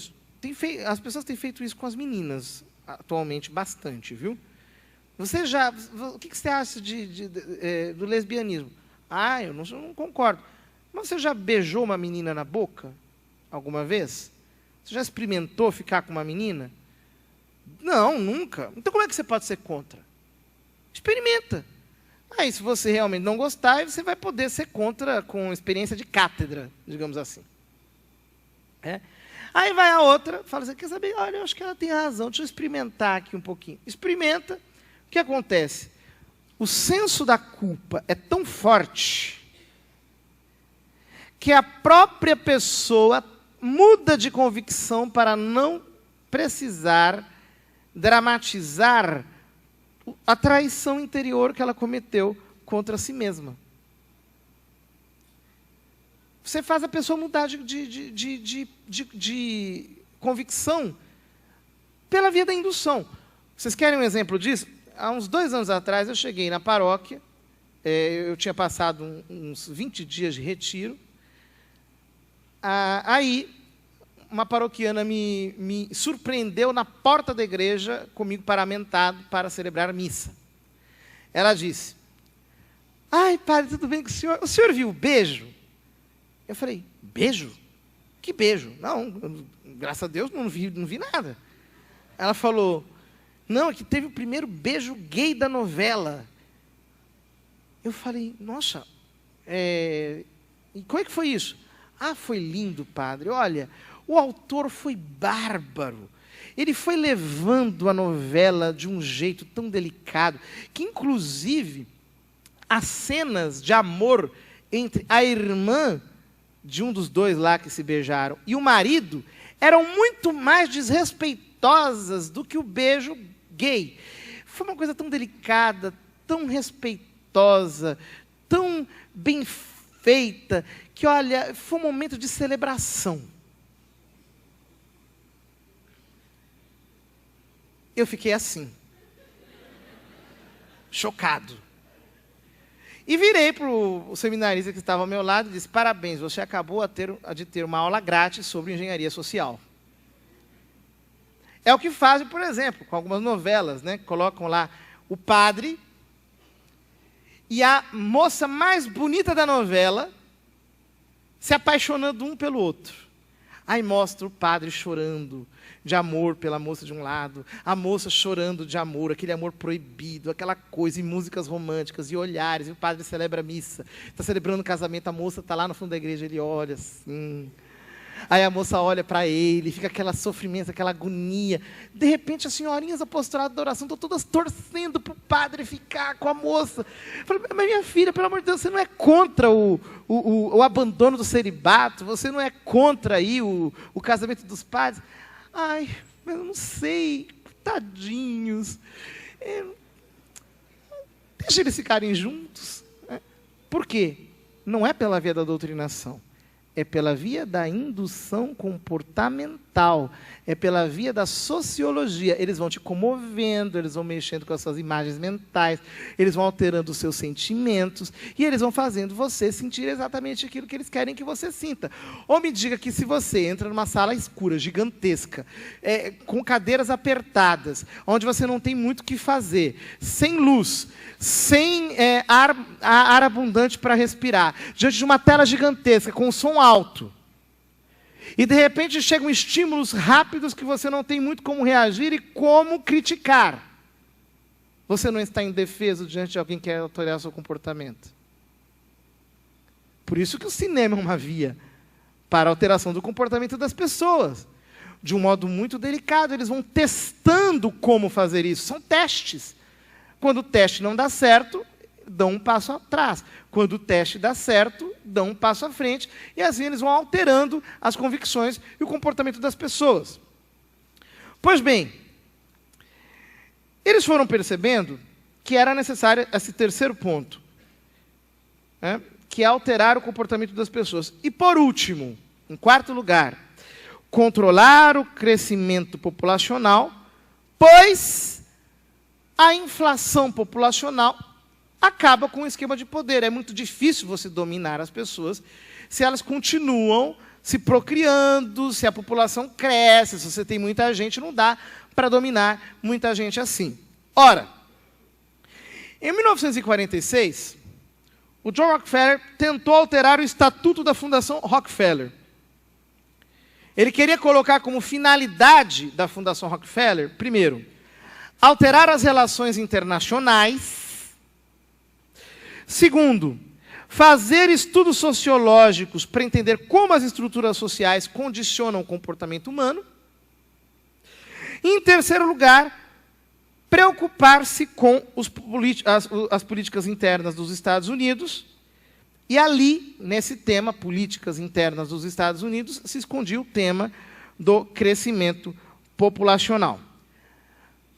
Speaker 1: As pessoas têm feito isso com as meninas atualmente bastante, viu? O que você acha do lesbianismo? Eu não concordo. Mas você já beijou uma menina na boca alguma vez? Você já experimentou ficar com uma menina? Não, nunca. Então como é que você pode ser contra? Experimenta. Aí, se você realmente não gostar, você vai poder ser contra com experiência de cátedra, digamos assim. Aí vai a outra, fala assim: quer saber? Olha, eu acho que ela tem razão, deixa eu experimentar aqui um pouquinho. Experimenta. O que acontece? O senso da culpa é tão forte que a própria pessoa muda de convicção para não precisar dramatizar a traição interior que ela cometeu contra si mesma. Você faz a pessoa mudar de convicção pela via da indução. Vocês querem um exemplo disso? Há uns 2 anos atrás, eu cheguei na paróquia, eu tinha passado uns 20 dias de retiro. Aí, uma paroquiana me surpreendeu na porta da igreja, comigo paramentado, para celebrar missa. Ela disse: padre, tudo bem com o senhor? O senhor viu o beijo? Eu falei: beijo? Que beijo? Não, graças a Deus não vi nada. Ela falou: não, é que teve o primeiro beijo gay da novela. Eu falei: nossa, E como é que foi isso? Ah, foi lindo, padre. Olha, o autor foi bárbaro. Ele foi levando a novela de um jeito tão delicado, que inclusive as cenas de amor entre a irmã de um dos dois lá que se beijaram e o marido eram muito mais desrespeitosas do que o beijo gay. Foi uma coisa tão delicada, tão respeitosa, tão bem feita, que, olha, foi um momento de celebração. Eu fiquei assim, chocado. E virei para o seminarista que estava ao meu lado e disse: parabéns, você acabou de ter uma aula grátis sobre engenharia social. É o que fazem, por exemplo, com algumas novelas, né? Colocam lá o padre e a moça mais bonita da novela se apaixonando um pelo outro. Aí mostra o padre chorando de amor pela moça de um lado, a moça chorando de amor, aquele amor proibido, aquela coisa, e músicas românticas, e olhares, e o padre celebra a missa, está celebrando o casamento, a moça está lá no fundo da igreja, ele olha assim, aí a moça olha para ele, fica aquela sofrimento, aquela agonia, de repente as senhorinhas apostoladas da oração estão todas torcendo para o padre ficar com a moça. Eu falei: mas minha filha, pelo amor de Deus, você não é contra o abandono do celibato, você não é contra aí o casamento dos padres? Ai, mas eu não sei, tadinhos. Deixa eles ficarem juntos. Por quê? Não é pela via da doutrinação. É pela via da indução comportamental. É pela via da sociologia. Eles vão te comovendo, eles vão mexendo com as suas imagens mentais, eles vão alterando os seus sentimentos, e eles vão fazendo você sentir exatamente aquilo que eles querem que você sinta. Ou me diga que se você entra numa sala escura, gigantesca, com cadeiras apertadas, onde você não tem muito o que fazer, sem luz, sem ar abundante para respirar, diante de uma tela gigantesca, com som alto, e de repente chegam estímulos rápidos que você não tem muito como reagir e como criticar. Você não está indefeso diante de alguém que quer alterar o seu comportamento. Por isso que o cinema é uma via para a alteração do comportamento das pessoas. De um modo muito delicado, eles vão testando como fazer isso. São testes. Quando o teste não dá certo, dão um passo atrás. Quando o teste dá certo, dão um passo à frente. E assim eles vão alterando as convicções e o comportamento das pessoas. Pois bem, eles foram percebendo que era necessário esse terceiro ponto, né, que é alterar o comportamento das pessoas. E por último, em quarto lugar, controlar o crescimento populacional, pois a inflação populacional acaba com o esquema de poder. É muito difícil você dominar as pessoas se elas continuam se procriando, se a população cresce, se você tem muita gente, não dá para dominar muita gente assim. Ora, em 1946, o John Rockefeller tentou alterar o estatuto da Fundação Rockefeller. Ele queria colocar como finalidade da Fundação Rockefeller, primeiro, alterar as relações internacionais. Segundo, fazer estudos sociológicos para entender como as estruturas sociais condicionam o comportamento humano. E, em terceiro lugar, preocupar-se com as políticas internas dos Estados Unidos. E ali, nesse tema, políticas internas dos Estados Unidos, se escondia o tema do crescimento populacional.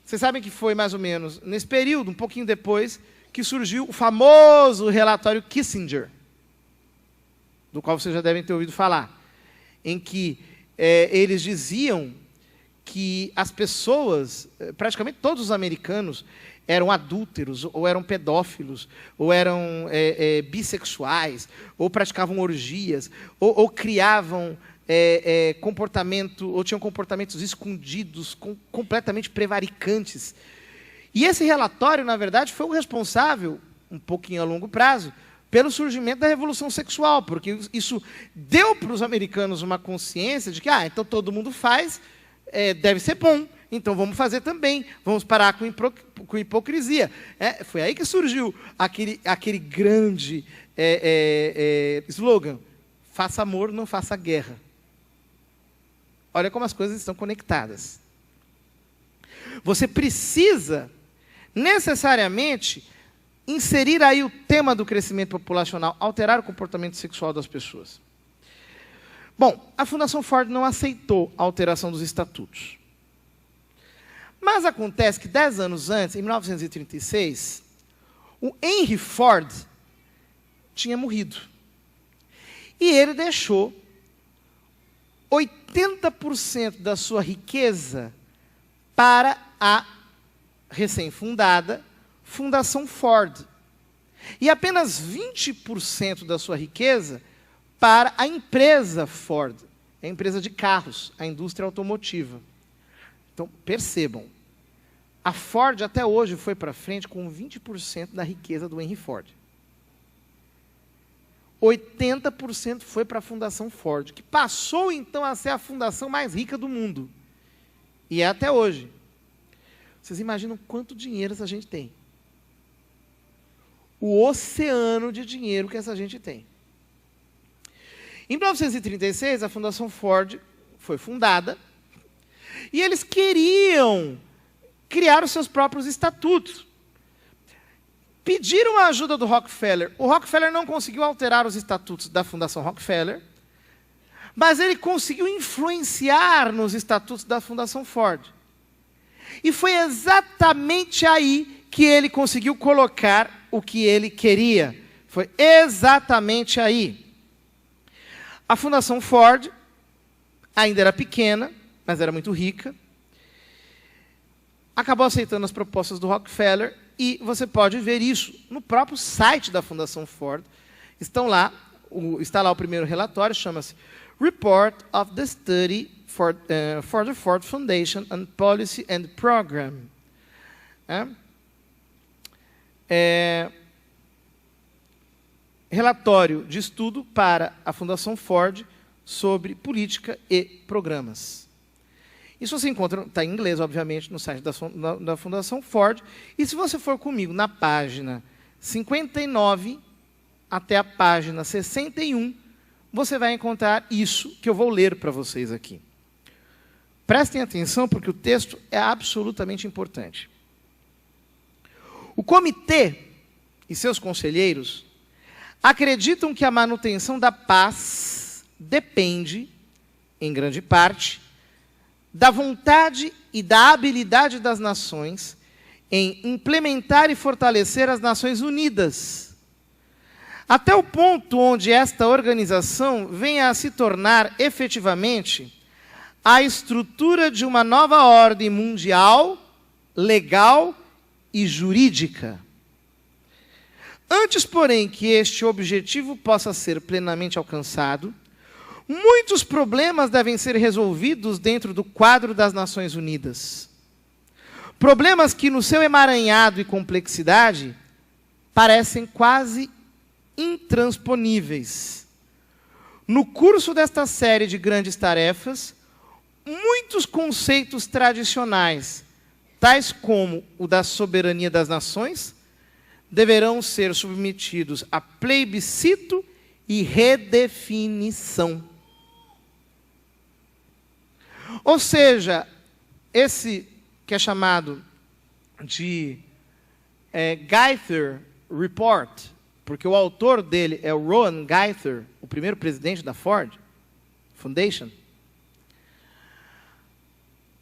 Speaker 1: Vocês sabem que foi mais ou menos nesse período, um pouquinho depois, que surgiu o famoso relatório Kissinger, do qual vocês já devem ter ouvido falar, em que eles diziam que as pessoas, praticamente todos os americanos, eram adúlteros, ou eram pedófilos, ou eram bissexuais, ou praticavam orgias, ou criavam ou tinham comportamentos escondidos, completamente prevaricantes. E esse relatório, na verdade, foi o responsável, um pouquinho a longo prazo, pelo surgimento da revolução sexual, porque isso deu para os americanos uma consciência de que, então todo mundo faz, deve ser bom, então vamos fazer também. Vamos parar com hipocrisia. Foi aí que surgiu aquele grande slogan: faça amor, não faça guerra. Olha como as coisas estão conectadas. Você precisa, necessariamente, inserir aí o tema do crescimento populacional, alterar o comportamento sexual das pessoas. Bom, a Fundação Ford não aceitou a alteração dos estatutos. Mas acontece que 10 anos antes, em 1936, o Henry Ford tinha morrido. E ele deixou 80% da sua riqueza para a recém-fundada Fundação Ford. E apenas 20% da sua riqueza para a empresa Ford, a empresa de carros, a indústria automotiva. Então, percebam, a Ford até hoje foi para frente com 20% da riqueza do Henry Ford. 80% foi para a Fundação Ford, que passou então a ser a fundação mais rica do mundo. E é até hoje. Vocês imaginam quanto dinheiro essa gente tem? O oceano de dinheiro que essa gente tem. Em 1936, a Fundação Ford foi fundada e eles queriam criar os seus próprios estatutos. Pediram a ajuda do Rockefeller. O Rockefeller não conseguiu alterar os estatutos da Fundação Rockefeller, mas ele conseguiu influenciar nos estatutos da Fundação Ford. E foi exatamente aí que ele conseguiu colocar o que ele queria. Foi exatamente aí. A Fundação Ford ainda era pequena, mas era muito rica. Acabou aceitando as propostas do Rockefeller e você pode ver isso no próprio site da Fundação Ford. Está lá o primeiro relatório, chama-se Report of the Study for the Ford Foundation on Policy and Program. Relatório de estudo para a Fundação Ford sobre política e programas. Isso você encontra, está em inglês, obviamente, no site da Fundação Ford. E se você for comigo na página 59 até a página 61, você vai encontrar isso que eu vou ler para vocês aqui. Prestem atenção, porque o texto é absolutamente importante. O comitê e seus conselheiros acreditam que a manutenção da paz depende, em grande parte, da vontade e da habilidade das nações em implementar e fortalecer as Nações Unidas, até o ponto onde esta organização venha a se tornar efetivamente a estrutura de uma nova ordem mundial, legal e jurídica. Antes, porém, que este objetivo possa ser plenamente alcançado, muitos problemas devem ser resolvidos dentro do quadro das Nações Unidas. Problemas que, no seu emaranhado e complexidade, parecem quase intransponíveis. No curso desta série de grandes tarefas, muitos conceitos tradicionais, tais como o da soberania das nações, deverão ser submetidos a plebiscito e redefinição. Ou seja, esse que é chamado de Geithner Report, porque o autor dele é o Rowan Geithner, o primeiro presidente da Ford Foundation.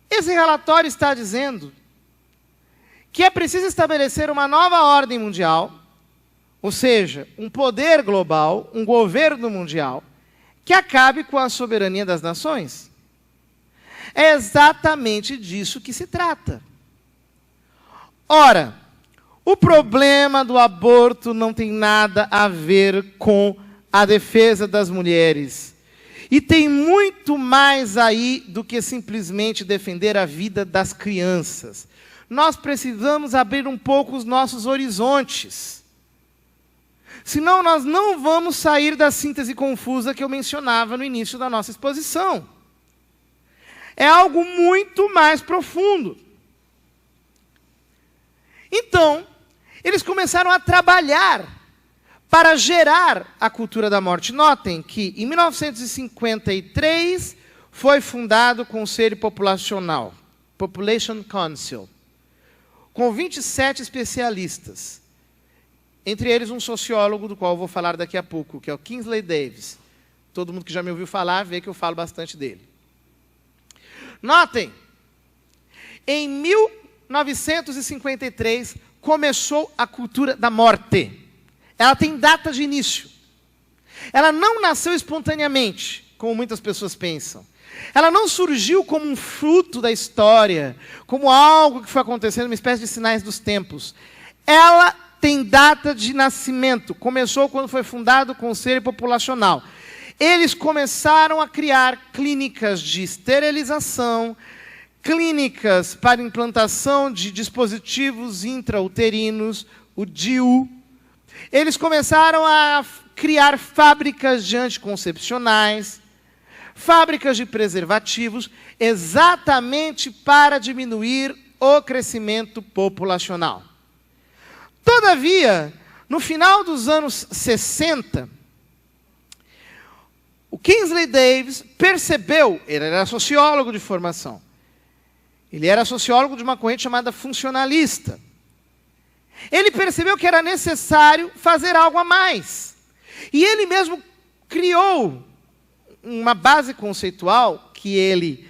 Speaker 1: Esse relatório está dizendo que é preciso estabelecer uma nova ordem mundial, ou seja, um poder global, um governo mundial, que acabe com a soberania das nações. É exatamente disso que se trata. Ora, o problema do aborto não tem nada a ver com a defesa das mulheres. E tem muito mais aí do que simplesmente defender a vida das crianças. Nós precisamos abrir um pouco os nossos horizontes. Senão nós não vamos sair da síntese confusa que eu mencionava no início da nossa exposição. é algo muito mais profundo. Então, eles começaram a trabalhar para gerar a cultura da morte. Notem que, em 1953, foi fundado o Conselho Populacional, Population Council, com 27 especialistas. Entre eles, um sociólogo, do qual eu vou falar daqui a pouco, que é o Kingsley Davis. Todo mundo que já me ouviu falar, vê que eu falo bastante dele. Notem, em 1953, começou a cultura da morte. Ela tem data de início. Ela não nasceu espontaneamente, como muitas pessoas pensam. Ela não surgiu como um fruto da história, como algo que foi acontecendo, uma espécie de sinais dos tempos. Ela tem data de nascimento. Começou quando foi fundado o Conselho Populacional. Eles começaram a criar clínicas de esterilização, clínicas para implantação de dispositivos intrauterinos, o DIU. Eles começaram a criar fábricas de anticoncepcionais, fábricas de preservativos, exatamente para diminuir o crescimento populacional. Todavia, no final dos anos 60, o Kingsley Davis percebeu, ele era sociólogo de formação, ele era sociólogo de uma corrente chamada funcionalista. Ele percebeu que era necessário fazer algo a mais. E ele mesmo criou uma base conceitual que ele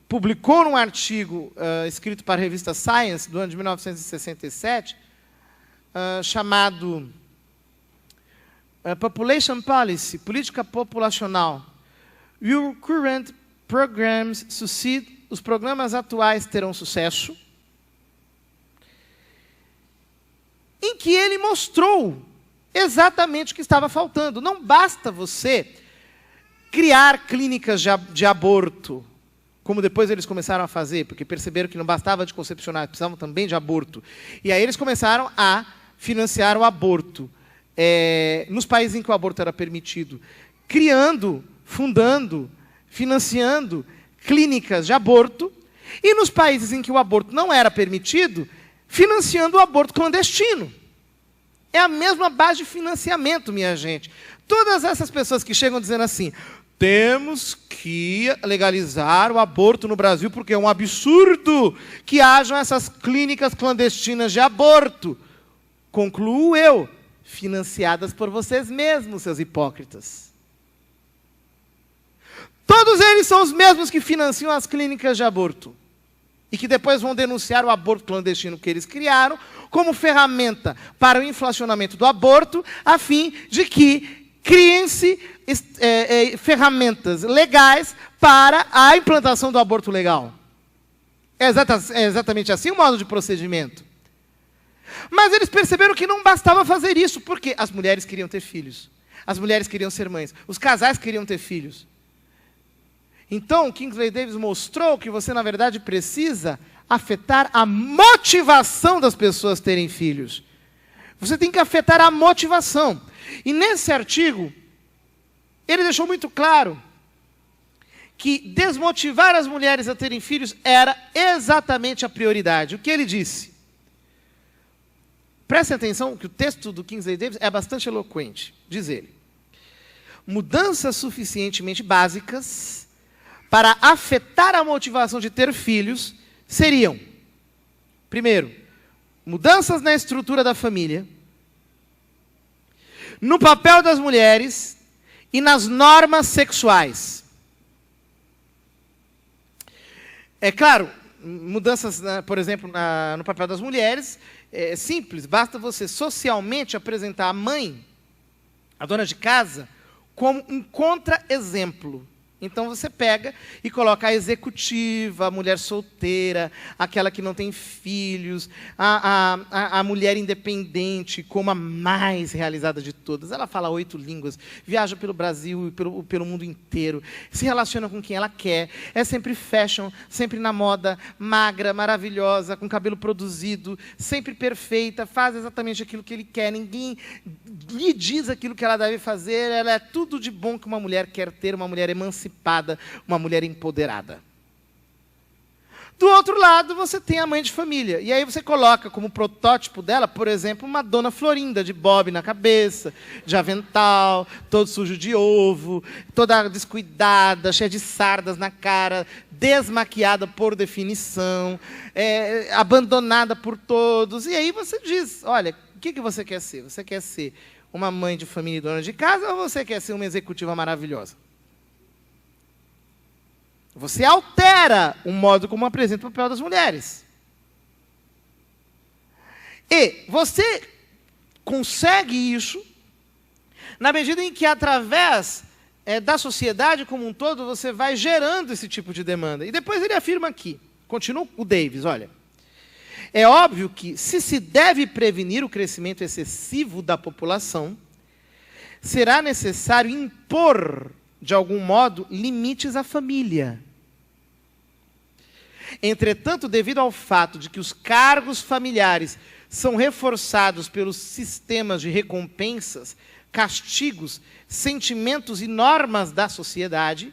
Speaker 1: publicou num artigo escrito para a revista Science, do ano de 1967, chamado Population Policy, Política Populacional. Will current programs succeed? Os programas atuais terão sucesso? Em que ele mostrou exatamente o que estava faltando. Não basta você criar clínicas de aborto, como depois eles começaram a fazer, porque perceberam que não bastava de concepcionar, precisavam também de aborto. E aí eles começaram a financiar o aborto nos países em que o aborto era permitido, criando, fundando, financiando clínicas de aborto, e nos países em que o aborto não era permitido, financiando o aborto clandestino. É a mesma base de financiamento, minha gente. Todas essas pessoas que chegam dizendo assim, temos que legalizar o aborto no Brasil porque é um absurdo que hajam essas clínicas clandestinas de aborto. Concluo eu, financiadas por vocês mesmos, seus hipócritas. Todos eles são os mesmos que financiam as clínicas de aborto. E que depois vão denunciar o aborto clandestino que eles criaram como ferramenta para o inflacionamento do aborto, a fim de que criem-se ferramentas legais para a implantação do aborto legal. É exatamente assim o modo de procedimento. Mas eles perceberam que não bastava fazer isso, porque as mulheres queriam ter filhos, as mulheres queriam ser mães, os casais queriam ter filhos. Então, Kingsley Davis mostrou que você, na verdade, precisa afetar a motivação das pessoas terem filhos. Você tem que afetar a motivação. E nesse artigo, ele deixou muito claro que desmotivar as mulheres a terem filhos era exatamente a prioridade. O que ele disse? Prestem atenção que o texto do Kingsley Davis é bastante eloquente. Diz ele: mudanças suficientemente básicas para afetar a motivação de ter filhos seriam, primeiro, mudanças na estrutura da família, no papel das mulheres e nas normas sexuais. É claro, mudanças, por exemplo, no papel das mulheres, é simples, basta você socialmente apresentar a mãe, a dona de casa, como um contra-exemplo. Então você pega e coloca a executiva, a mulher solteira, aquela que não tem filhos, a mulher independente como a mais realizada de todas. Ela fala 8 línguas, viaja pelo Brasil e pelo mundo inteiro, se relaciona com quem ela quer, é sempre fashion, sempre na moda, magra, maravilhosa, com cabelo produzido, sempre perfeita, faz exatamente aquilo que ele quer, ninguém lhe diz aquilo que ela deve fazer, ela é tudo de bom que uma mulher quer ter, uma mulher emancipada, uma mulher empoderada. Do outro lado, você tem a mãe de família. E aí você coloca como protótipo dela, por exemplo, uma dona Florinda, de bobe na cabeça, de avental, todo sujo de ovo, toda descuidada, cheia de sardas na cara, desmaquiada por definição, abandonada por todos. E aí você diz, olha, o que você quer ser? Você quer ser uma mãe de família e dona de casa ou você quer ser uma executiva maravilhosa? Você altera o modo como apresenta o papel das mulheres. E você consegue isso na medida em que, através da sociedade como um todo, você vai gerando esse tipo de demanda. E depois ele afirma aqui, continua o Davis, olha, é óbvio que, se deve prevenir o crescimento excessivo da população, será necessário impor, de algum modo, limites à família. Entretanto, devido ao fato de que os cargos familiares são reforçados pelos sistemas de recompensas, castigos, sentimentos e normas da sociedade,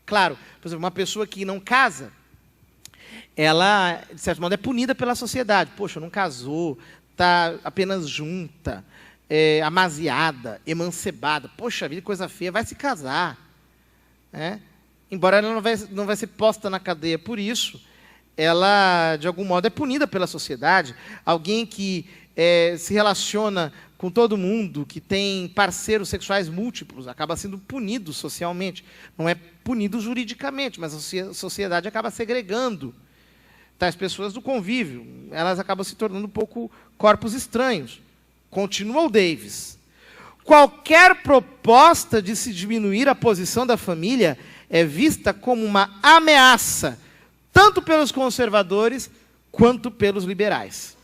Speaker 1: claro, por exemplo, uma pessoa que não casa, ela, de certo modo, é punida pela sociedade. Poxa, não casou, está apenas junta, amaziada, emancebada. Poxa vida, coisa feia, vai se casar. Embora ela não vai ser posta na cadeia por isso, ela, de algum modo, é punida pela sociedade. Alguém que se relaciona com todo mundo, que tem parceiros sexuais múltiplos, acaba sendo punido socialmente. Não é punido juridicamente, mas a sociedade acaba segregando tais pessoas do convívio. Elas acabam se tornando um pouco corpos estranhos. Continua o Davis. Qualquer proposta de se diminuir a posição da família é vista como uma ameaça, tanto pelos conservadores quanto pelos liberais.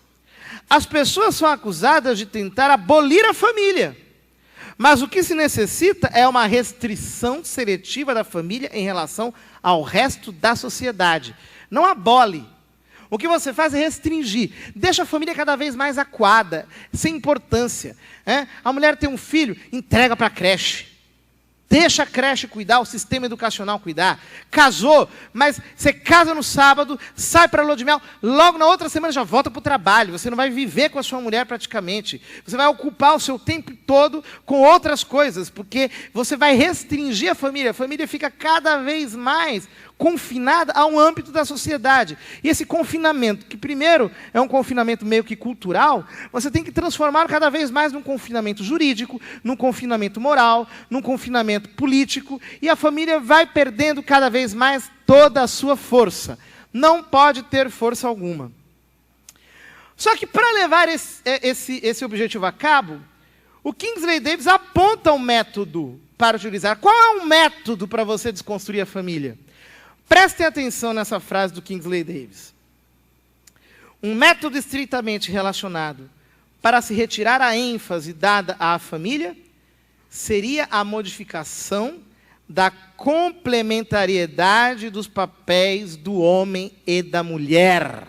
Speaker 1: As pessoas são acusadas de tentar abolir a família, mas o que se necessita é uma restrição seletiva da família em relação ao resto da sociedade. Não abole. O que você faz é restringir. Deixa a família cada vez mais acuada, sem importância. A mulher tem um filho, entrega para a creche. Deixa a creche cuidar, o sistema educacional cuidar. Casou, mas você casa no sábado, sai para a lua de mel, logo na outra semana já volta para o trabalho. Você não vai viver com a sua mulher praticamente. Você vai ocupar o seu tempo todo com outras coisas, porque você vai restringir a família. A família fica cada vez mais confinada a um âmbito da sociedade. E esse confinamento, que primeiro é um confinamento meio que cultural, você tem que transformar cada vez mais num confinamento jurídico, num confinamento moral, num confinamento político, e a família vai perdendo cada vez mais toda a sua força. Não pode ter força alguma. Só que para levar esse objetivo a cabo, o Kingsley Davis aponta um método para utilizar. Qual é um método para você desconstruir a família? Prestem atenção nessa frase do Kingsley Davis. Um método estritamente relacionado para se retirar a ênfase dada à família seria a modificação da complementariedade dos papéis do homem e da mulher.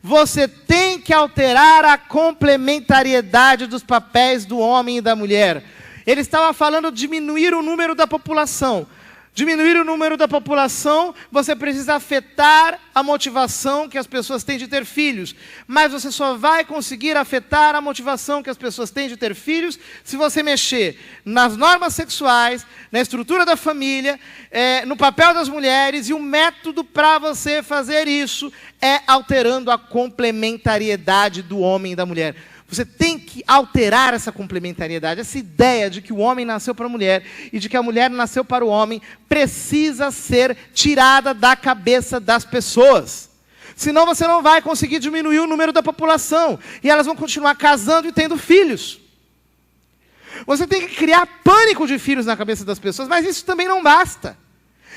Speaker 1: Você tem que alterar a complementariedade dos papéis do homem e da mulher. Ele estava falando de diminuir o número da população. Diminuir o número da população, você precisa afetar a motivação que as pessoas têm de ter filhos. Mas você só vai conseguir afetar a motivação que as pessoas têm de ter filhos se você mexer nas normas sexuais, na estrutura da família, no papel das mulheres, e o método para você fazer isso é alterando a complementariedade do homem e da mulher. Você tem que alterar essa complementariedade. Essa ideia de que o homem nasceu para a mulher e de que a mulher nasceu para o homem precisa ser tirada da cabeça das pessoas. Senão você não vai conseguir diminuir o número da população. E elas vão continuar casando e tendo filhos. Você tem que criar pânico de filhos na cabeça das pessoas, mas isso também não basta.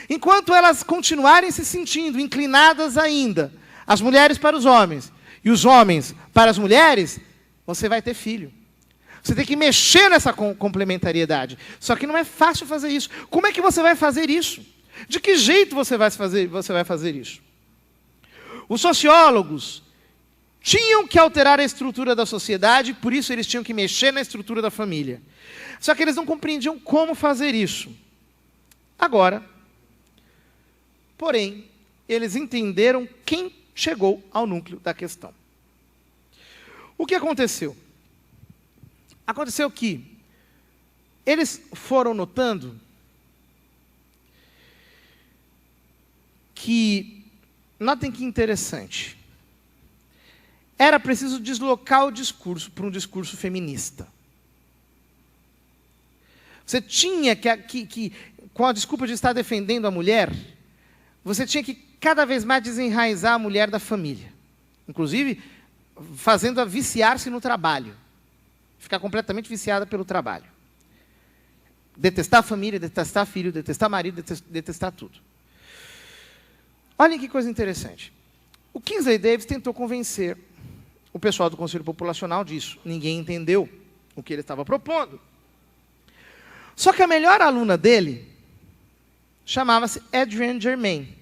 Speaker 1: Enquanto elas continuarem se sentindo inclinadas ainda, as mulheres para os homens e os homens para as mulheres, você vai ter filho. Você tem que mexer nessa complementariedade. Só que não é fácil fazer isso. Como é que você vai fazer isso? De que jeito você vai fazer isso? Os sociólogos tinham que alterar a estrutura da sociedade, por isso eles tinham que mexer na estrutura da família. Só que eles não compreendiam como fazer isso. Agora, porém, eles entenderam quem chegou ao núcleo da questão. O que aconteceu? Aconteceu que eles foram notando que, notem que interessante, era preciso deslocar o discurso para um discurso feminista. Você tinha que, com a desculpa de estar defendendo a mulher, você tinha que cada vez mais desenraizar a mulher da família. Inclusive, fazendo-a viciar-se no trabalho. Ficar completamente viciada pelo trabalho. Detestar a família, detestar filho, detestar marido, detestar tudo. Olhem que coisa interessante. O Kingsley Davis tentou convencer o pessoal do Conselho Populacional disso. Ninguém entendeu o que ele estava propondo. Só que a melhor aluna dele chamava-se Adrienne Germain.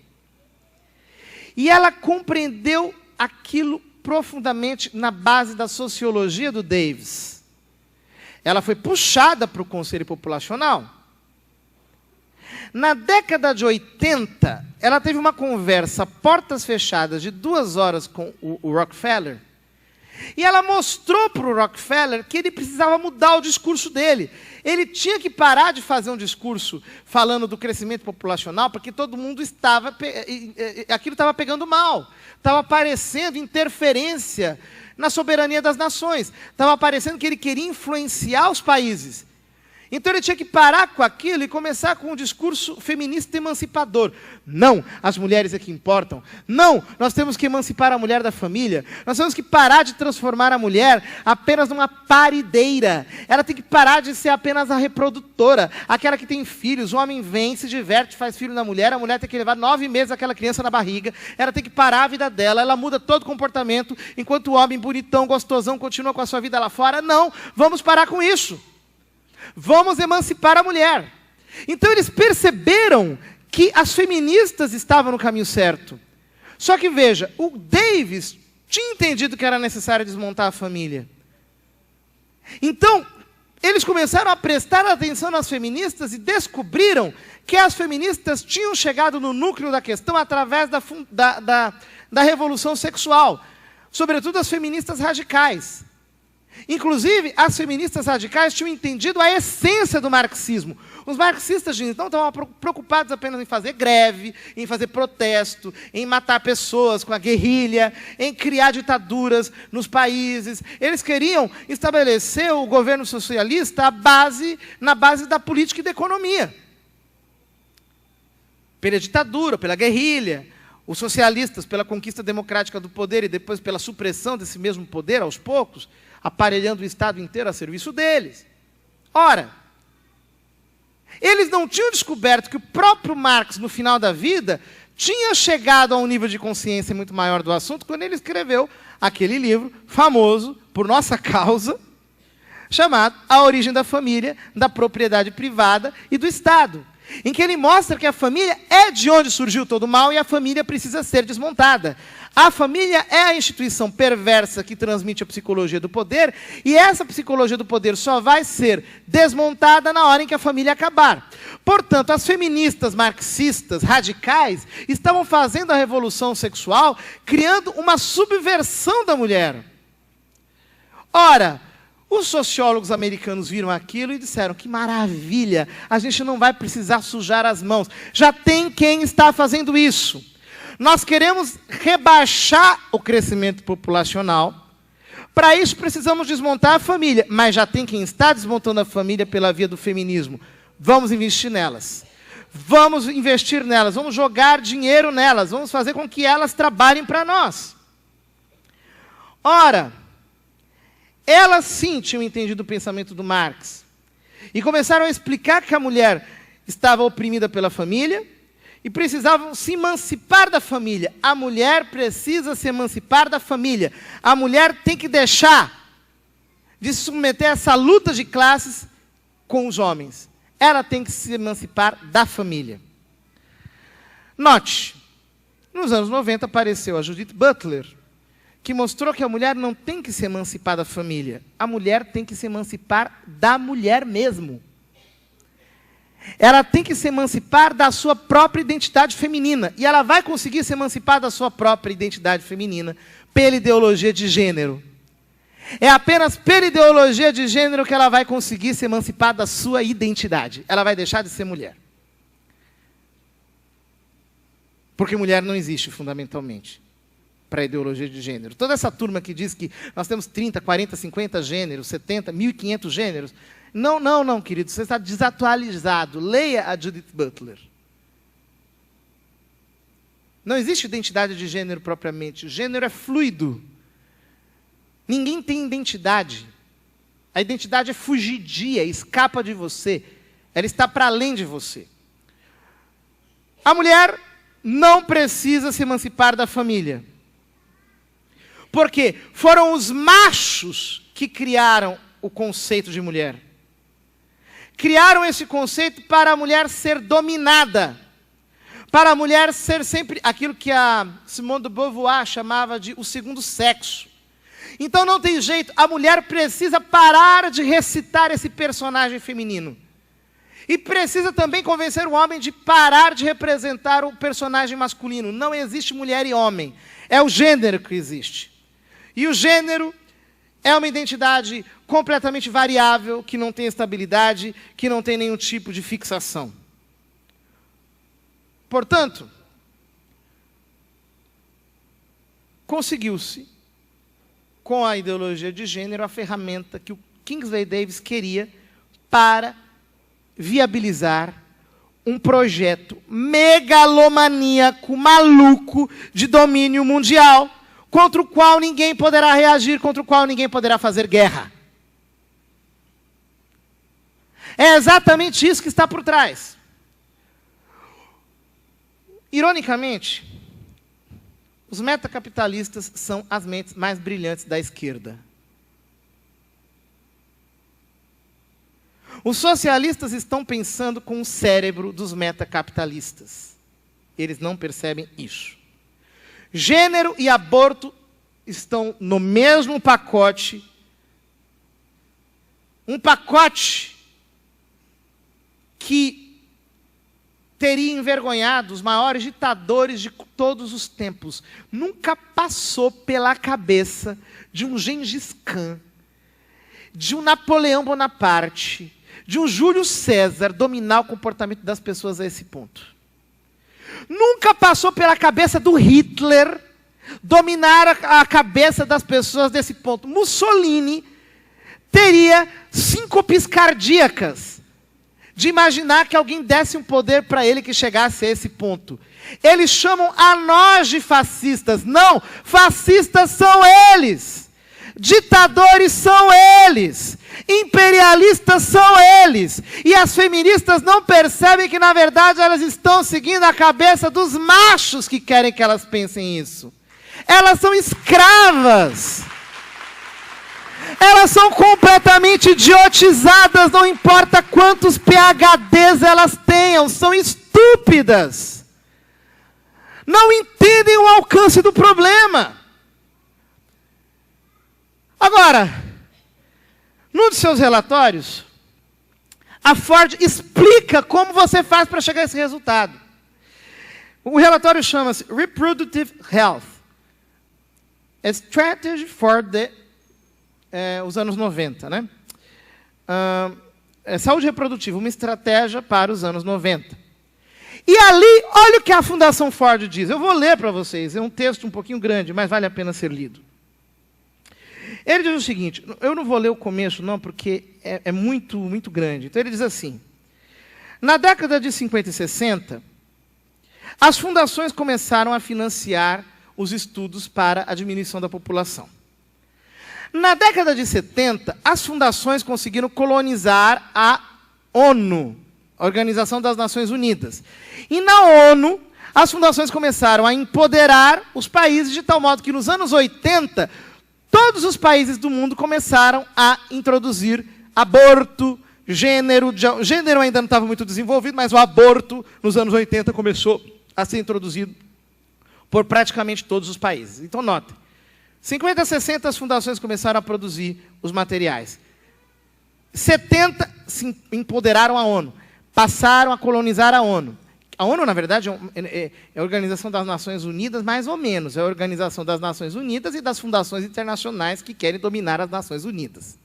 Speaker 1: E ela compreendeu aquilo profundamente na base da sociologia do Davis. Ela foi puxada para o Conselho Populacional. Na década de 80, ela teve uma conversa portas fechadas de 2 horas com o Rockefeller. E ela mostrou para o Rockefeller que ele precisava mudar o discurso dele. Ele tinha que parar de fazer um discurso falando do crescimento populacional, porque todo mundo estava... aquilo estava pegando mal. Estava aparecendo interferência na soberania das nações. Estava aparecendo que ele queria influenciar os países. Então ele tinha que parar com aquilo e começar com um discurso feminista emancipador. Não, as mulheres é que importam. Não, nós temos que emancipar a mulher da família. Nós temos que parar de transformar a mulher apenas numa parideira. Ela tem que parar de ser apenas a reprodutora, aquela que tem filhos. O homem vem, se diverte, faz filho na mulher. A mulher tem que levar 9 meses aquela criança na barriga. Ela tem que parar a vida dela. Ela muda todo o comportamento, enquanto o homem bonitão, gostosão, continua com a sua vida lá fora. Não, vamos parar com isso. Vamos emancipar a mulher. Então eles perceberam que as feministas estavam no caminho certo. Só que veja, o Davis tinha entendido que era necessário desmontar a família. Então, eles começaram a prestar atenção nas feministas e descobriram que as feministas tinham chegado no núcleo da questão através da revolução sexual. Sobretudo as feministas radicais. Inclusive, as feministas radicais tinham entendido a essência do marxismo. Os marxistas de então estavam preocupados apenas em fazer greve, em fazer protesto, em matar pessoas com a guerrilha, em criar ditaduras nos países. Eles queriam estabelecer o governo socialista na base da política e da economia. Pela ditadura, pela guerrilha. Os socialistas, pela conquista democrática do poder e depois pela supressão desse mesmo poder aos poucos, aparelhando o Estado inteiro a serviço deles. Ora, eles não tinham descoberto que o próprio Marx, no final da vida, tinha chegado a um nível de consciência muito maior do assunto quando ele escreveu aquele livro famoso, por nossa causa, chamado A Origem da Família, da Propriedade Privada e do Estado, em que ele mostra que a família é de onde surgiu todo o mal e a família precisa ser desmontada. A família é a instituição perversa que transmite a psicologia do poder, e essa psicologia do poder só vai ser desmontada na hora em que a família acabar. Portanto, as feministas marxistas radicais estavam fazendo a revolução sexual, criando uma subversão da mulher. Ora, os sociólogos americanos viram aquilo e disseram, que maravilha, a gente não vai precisar sujar as mãos. Já tem quem está fazendo isso. Nós queremos rebaixar o crescimento populacional. Para isso precisamos desmontar a família. Mas já tem quem está desmontando a família pela via do feminismo. Vamos investir nelas. Vamos investir nelas, vamos jogar dinheiro nelas, vamos fazer com que elas trabalhem para nós. Ora, elas sim tinham entendido o pensamento do Marx. E começaram a explicar que a mulher estava oprimida pela família e precisavam se emancipar da família. A mulher precisa se emancipar da família. A mulher tem que deixar de se submeter a essa luta de classes com os homens. Ela tem que se emancipar da família. Note, nos anos 90 apareceu a Judith Butler, que mostrou que a mulher não tem que se emancipar da família. A mulher tem que se emancipar da mulher mesmo. ela tem que se emancipar da sua própria identidade feminina. E ela vai conseguir se emancipar da sua própria identidade feminina pela ideologia de gênero. É apenas pela ideologia de gênero que ela vai conseguir se emancipar da sua identidade. Ela vai deixar de ser mulher. Porque mulher não existe, fundamentalmente, para a ideologia de gênero. Toda essa turma que diz que nós temos 30, 40, 50 gêneros, 70, 1.500 gêneros. Não, querido, você está desatualizado. Leia a Judith Butler. Não existe identidade de gênero propriamente. O gênero é fluido. Ninguém tem identidade. A identidade é fugidia, escapa de você. Ela está para além de você. A mulher não precisa se emancipar da família. Porque foram os machos que criaram o conceito de mulher. Criaram esse conceito para a mulher ser dominada. Para a mulher ser sempre aquilo que a Simone de Beauvoir chamava de o segundo sexo. Então não tem jeito, a mulher precisa parar de recitar esse personagem feminino. E precisa também convencer o homem de parar de representar o personagem masculino. Não existe mulher e homem, é o gênero que existe. E o gênero é uma identidade completamente variável, que não tem estabilidade, que não tem nenhum tipo de fixação. Portanto, conseguiu-se, com a ideologia de gênero, a ferramenta que o Kingsley Davis queria para viabilizar um projeto megalomaníaco, maluco, de domínio mundial, contra o qual ninguém poderá reagir, contra o qual ninguém poderá fazer guerra. É exatamente isso que está por trás. Ironicamente, os metacapitalistas são as mentes mais brilhantes da esquerda. Os socialistas estão pensando com o cérebro dos metacapitalistas. Eles não percebem isso. Gênero e aborto estão no mesmo pacote. Um pacote que teria envergonhado os maiores ditadores de todos os tempos. Nunca passou pela cabeça de um Gengis Khan, de um Napoleão Bonaparte, de um Júlio César dominar o comportamento das pessoas a esse ponto. Nunca passou pela cabeça do Hitler dominar a cabeça das pessoas desse ponto. Mussolini teria síncopes cardíacas de imaginar que alguém desse um poder para ele que chegasse a esse ponto. Eles chamam a nós de fascistas. Não, fascistas são eles. Ditadores são eles. Imperialistas são eles. E as feministas não percebem que, na verdade, elas estão seguindo a cabeça dos machos que querem que elas pensem isso. Elas são escravas. Elas são completamente idiotizadas, não importa quantos PhDs elas tenham, são estúpidas. Não entendem o alcance do problema. Agora, num dos seus relatórios, a Ford explica como você faz para chegar a esse resultado. O relatório chama-se Reproductive Health, a Strategy for the os anos 90, né? Saúde reprodutiva, uma estratégia para os anos 90. E ali, olha o que a Fundação Ford diz. Eu vou ler para vocês, é um texto um pouquinho grande, mas vale a pena ser lido. Ele diz o seguinte, eu não vou ler o começo não, porque é muito, muito grande. Então ele diz assim, na década de 50 e 60, as fundações começaram a financiar os estudos para a diminuição da população. Na década de 70, as fundações conseguiram colonizar a ONU, a Organização das Nações Unidas. E na ONU, as fundações começaram a empoderar os países de tal modo que nos anos 80, todos os países do mundo começaram a introduzir aborto, gênero. Gênero ainda não estava muito desenvolvido, mas o aborto nos anos 80 começou a ser introduzido por praticamente todos os países. Então, notem. 50, 60, as fundações começaram a produzir os materiais. 70, se empoderaram a ONU. passaram a colonizar a ONU. A ONU, na verdade, é a Organização das Nações Unidas, mais ou menos. É a Organização das Nações Unidas e das fundações internacionais que querem dominar as Nações Unidas.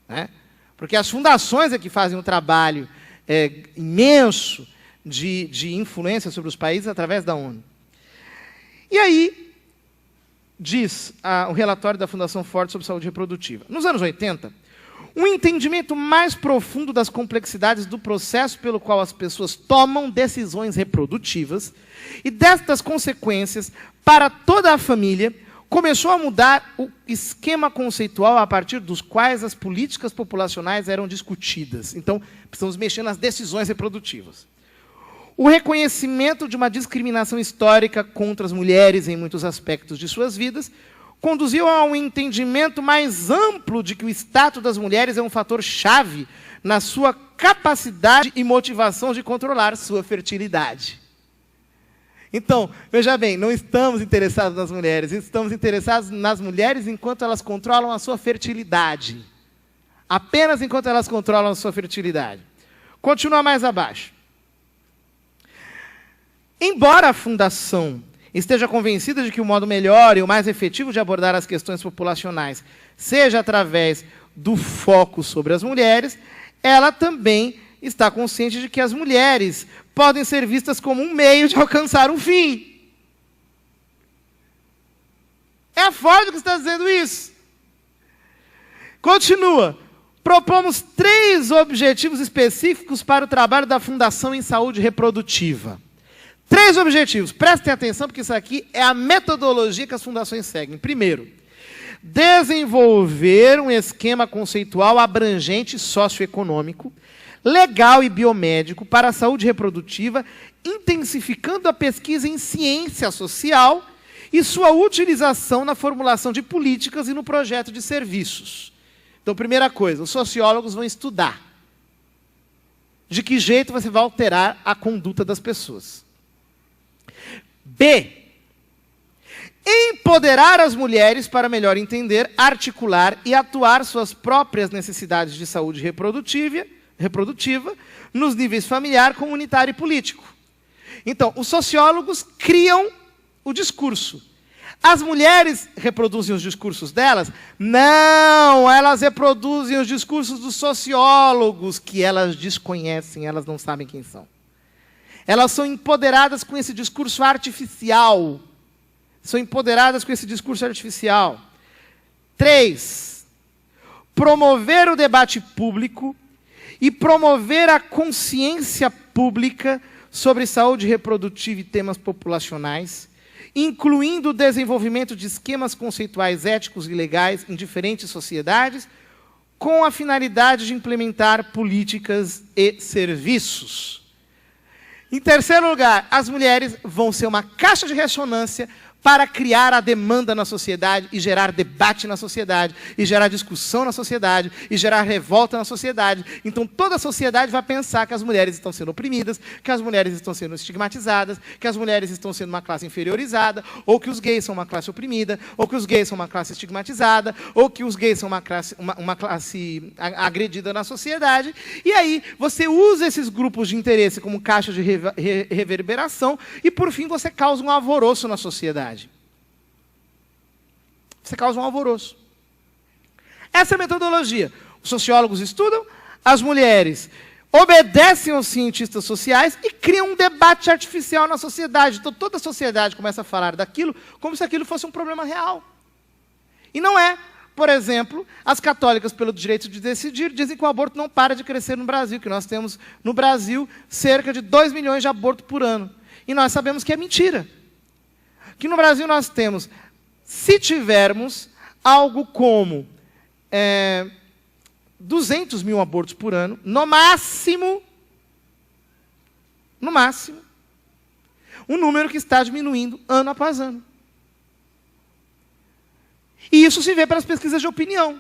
Speaker 1: Né? Porque as fundações é que fazem um trabalho imenso de influência sobre os países através da ONU. E aí, diz o relatório da Fundação Ford sobre saúde reprodutiva. Nos anos 80, um entendimento mais profundo das complexidades do processo pelo qual as pessoas tomam decisões reprodutivas e destas consequências para toda a família começou a mudar o esquema conceitual a partir dos quais as políticas populacionais eram discutidas. Então, precisamos mexer nas decisões reprodutivas. O reconhecimento de uma discriminação histórica contra as mulheres em muitos aspectos de suas vidas conduziu a um entendimento mais amplo de que o status das mulheres é um fator-chave na sua capacidade e motivação de controlar sua fertilidade. Então, veja bem, não estamos interessados nas mulheres, estamos interessados nas mulheres enquanto elas controlam a sua fertilidade. Apenas enquanto elas controlam a sua fertilidade. Continua mais abaixo. Embora a Fundação esteja convencida de que o modo melhor e o mais efetivo de abordar as questões populacionais seja através do foco sobre as mulheres, ela também está consciente de que as mulheres podem ser vistas como um meio de alcançar um fim. É a Ford que está dizendo isso. Continua. Propomos 3 objetivos específicos para o trabalho da Fundação em Saúde Reprodutiva. 3 objetivos. Prestem atenção, porque isso aqui é a metodologia que as fundações seguem. Primeiro, desenvolver um esquema conceitual abrangente socioeconômico, legal e biomédico para a saúde reprodutiva, intensificando a pesquisa em ciência social e sua utilização na formulação de políticas e no projeto de serviços. Então, primeira coisa, os sociólogos vão estudar de que jeito você vai alterar a conduta das pessoas. B. Empoderar as mulheres para melhor entender, articular e atuar suas próprias necessidades de saúde reprodutiva nos níveis familiar, comunitário e político. Então, os sociólogos criam o discurso. As mulheres reproduzem os discursos delas? Não, elas reproduzem os discursos dos sociólogos, que elas desconhecem, elas não sabem quem são. Elas são empoderadas com esse discurso artificial. São empoderadas com esse discurso artificial. 3. Promover o debate público e promover a consciência pública sobre saúde reprodutiva e temas populacionais, incluindo o desenvolvimento de esquemas conceituais éticos e legais em diferentes sociedades, com a finalidade de implementar políticas e serviços. Em terceiro lugar, as mulheres vão ser uma caixa de ressonância para criar a demanda na sociedade e gerar debate na sociedade, e gerar discussão na sociedade, e gerar revolta na sociedade. Então, toda a sociedade vai pensar que as mulheres estão sendo oprimidas, que as mulheres estão sendo estigmatizadas, que as mulheres estão sendo uma classe inferiorizada, ou que os gays são uma classe oprimida, ou que os gays são uma classe estigmatizada, ou que os gays são uma classe agredida na sociedade. E aí, você usa esses grupos de interesse como caixa de reverberação, e, por fim, você causa um alvoroço na sociedade. Você causa um alvoroço. Essa é a metodologia. Os sociólogos estudam, as mulheres obedecem aos cientistas sociais e criam um debate artificial na sociedade. Então, toda a sociedade começa a falar daquilo como se aquilo fosse um problema real. E não é. Por exemplo, as católicas, pelo direito de decidir, dizem que o aborto não para de crescer no Brasil, que nós temos, no Brasil, cerca de 2 milhões de abortos por ano. E nós sabemos que é mentira. Que no Brasil nós temos, se tivermos algo como 200 mil abortos por ano, no máximo, um número que está diminuindo ano após ano. E isso se vê pelas pesquisas de opinião.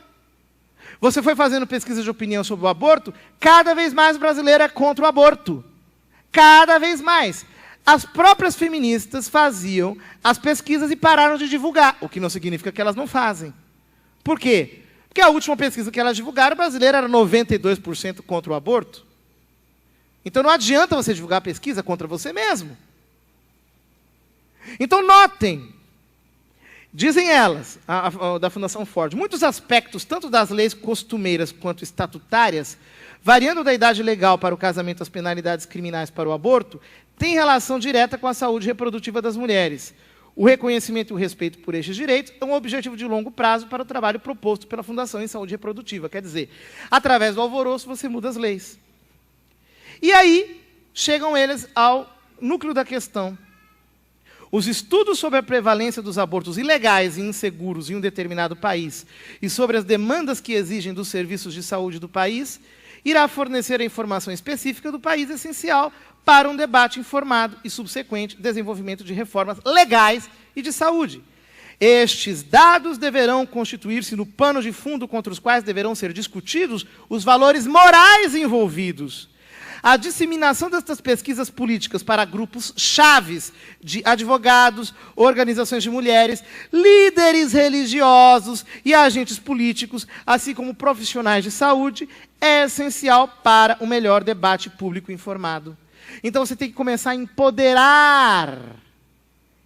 Speaker 1: Você foi fazendo pesquisas de opinião sobre o aborto, cada vez mais brasileiro é contra o aborto. Cada vez mais. As próprias feministas faziam as pesquisas e pararam de divulgar, o que não significa que elas não fazem. Por quê? Porque a última pesquisa que elas divulgaram, o brasileiro era 92% contra o aborto. Então não adianta você divulgar a pesquisa contra você mesmo. Então notem, dizem elas, da Fundação Ford, muitos aspectos, tanto das leis costumeiras quanto estatutárias, variando da idade legal para o casamento às penalidades criminais para o aborto, têm relação direta com a saúde reprodutiva das mulheres. O reconhecimento e o respeito por estes direitos é um objetivo de longo prazo para o trabalho proposto pela Fundação em Saúde Reprodutiva. Quer dizer, através do alvoroço você muda as leis. E aí, chegam eles ao núcleo da questão. Os estudos sobre a prevalência dos abortos ilegais e inseguros em um determinado país e sobre as demandas que exigem dos serviços de saúde do país irá fornecer a informação específica do país essencial para um debate informado e subsequente desenvolvimento de reformas legais e de saúde. Estes dados deverão constituir-se no pano de fundo contra os quais deverão ser discutidos os valores morais envolvidos. A disseminação destas pesquisas políticas para grupos chaves de advogados, organizações de mulheres, líderes religiosos e agentes políticos, assim como profissionais de saúde, é essencial para o melhor debate público informado. Então você tem que começar a empoderar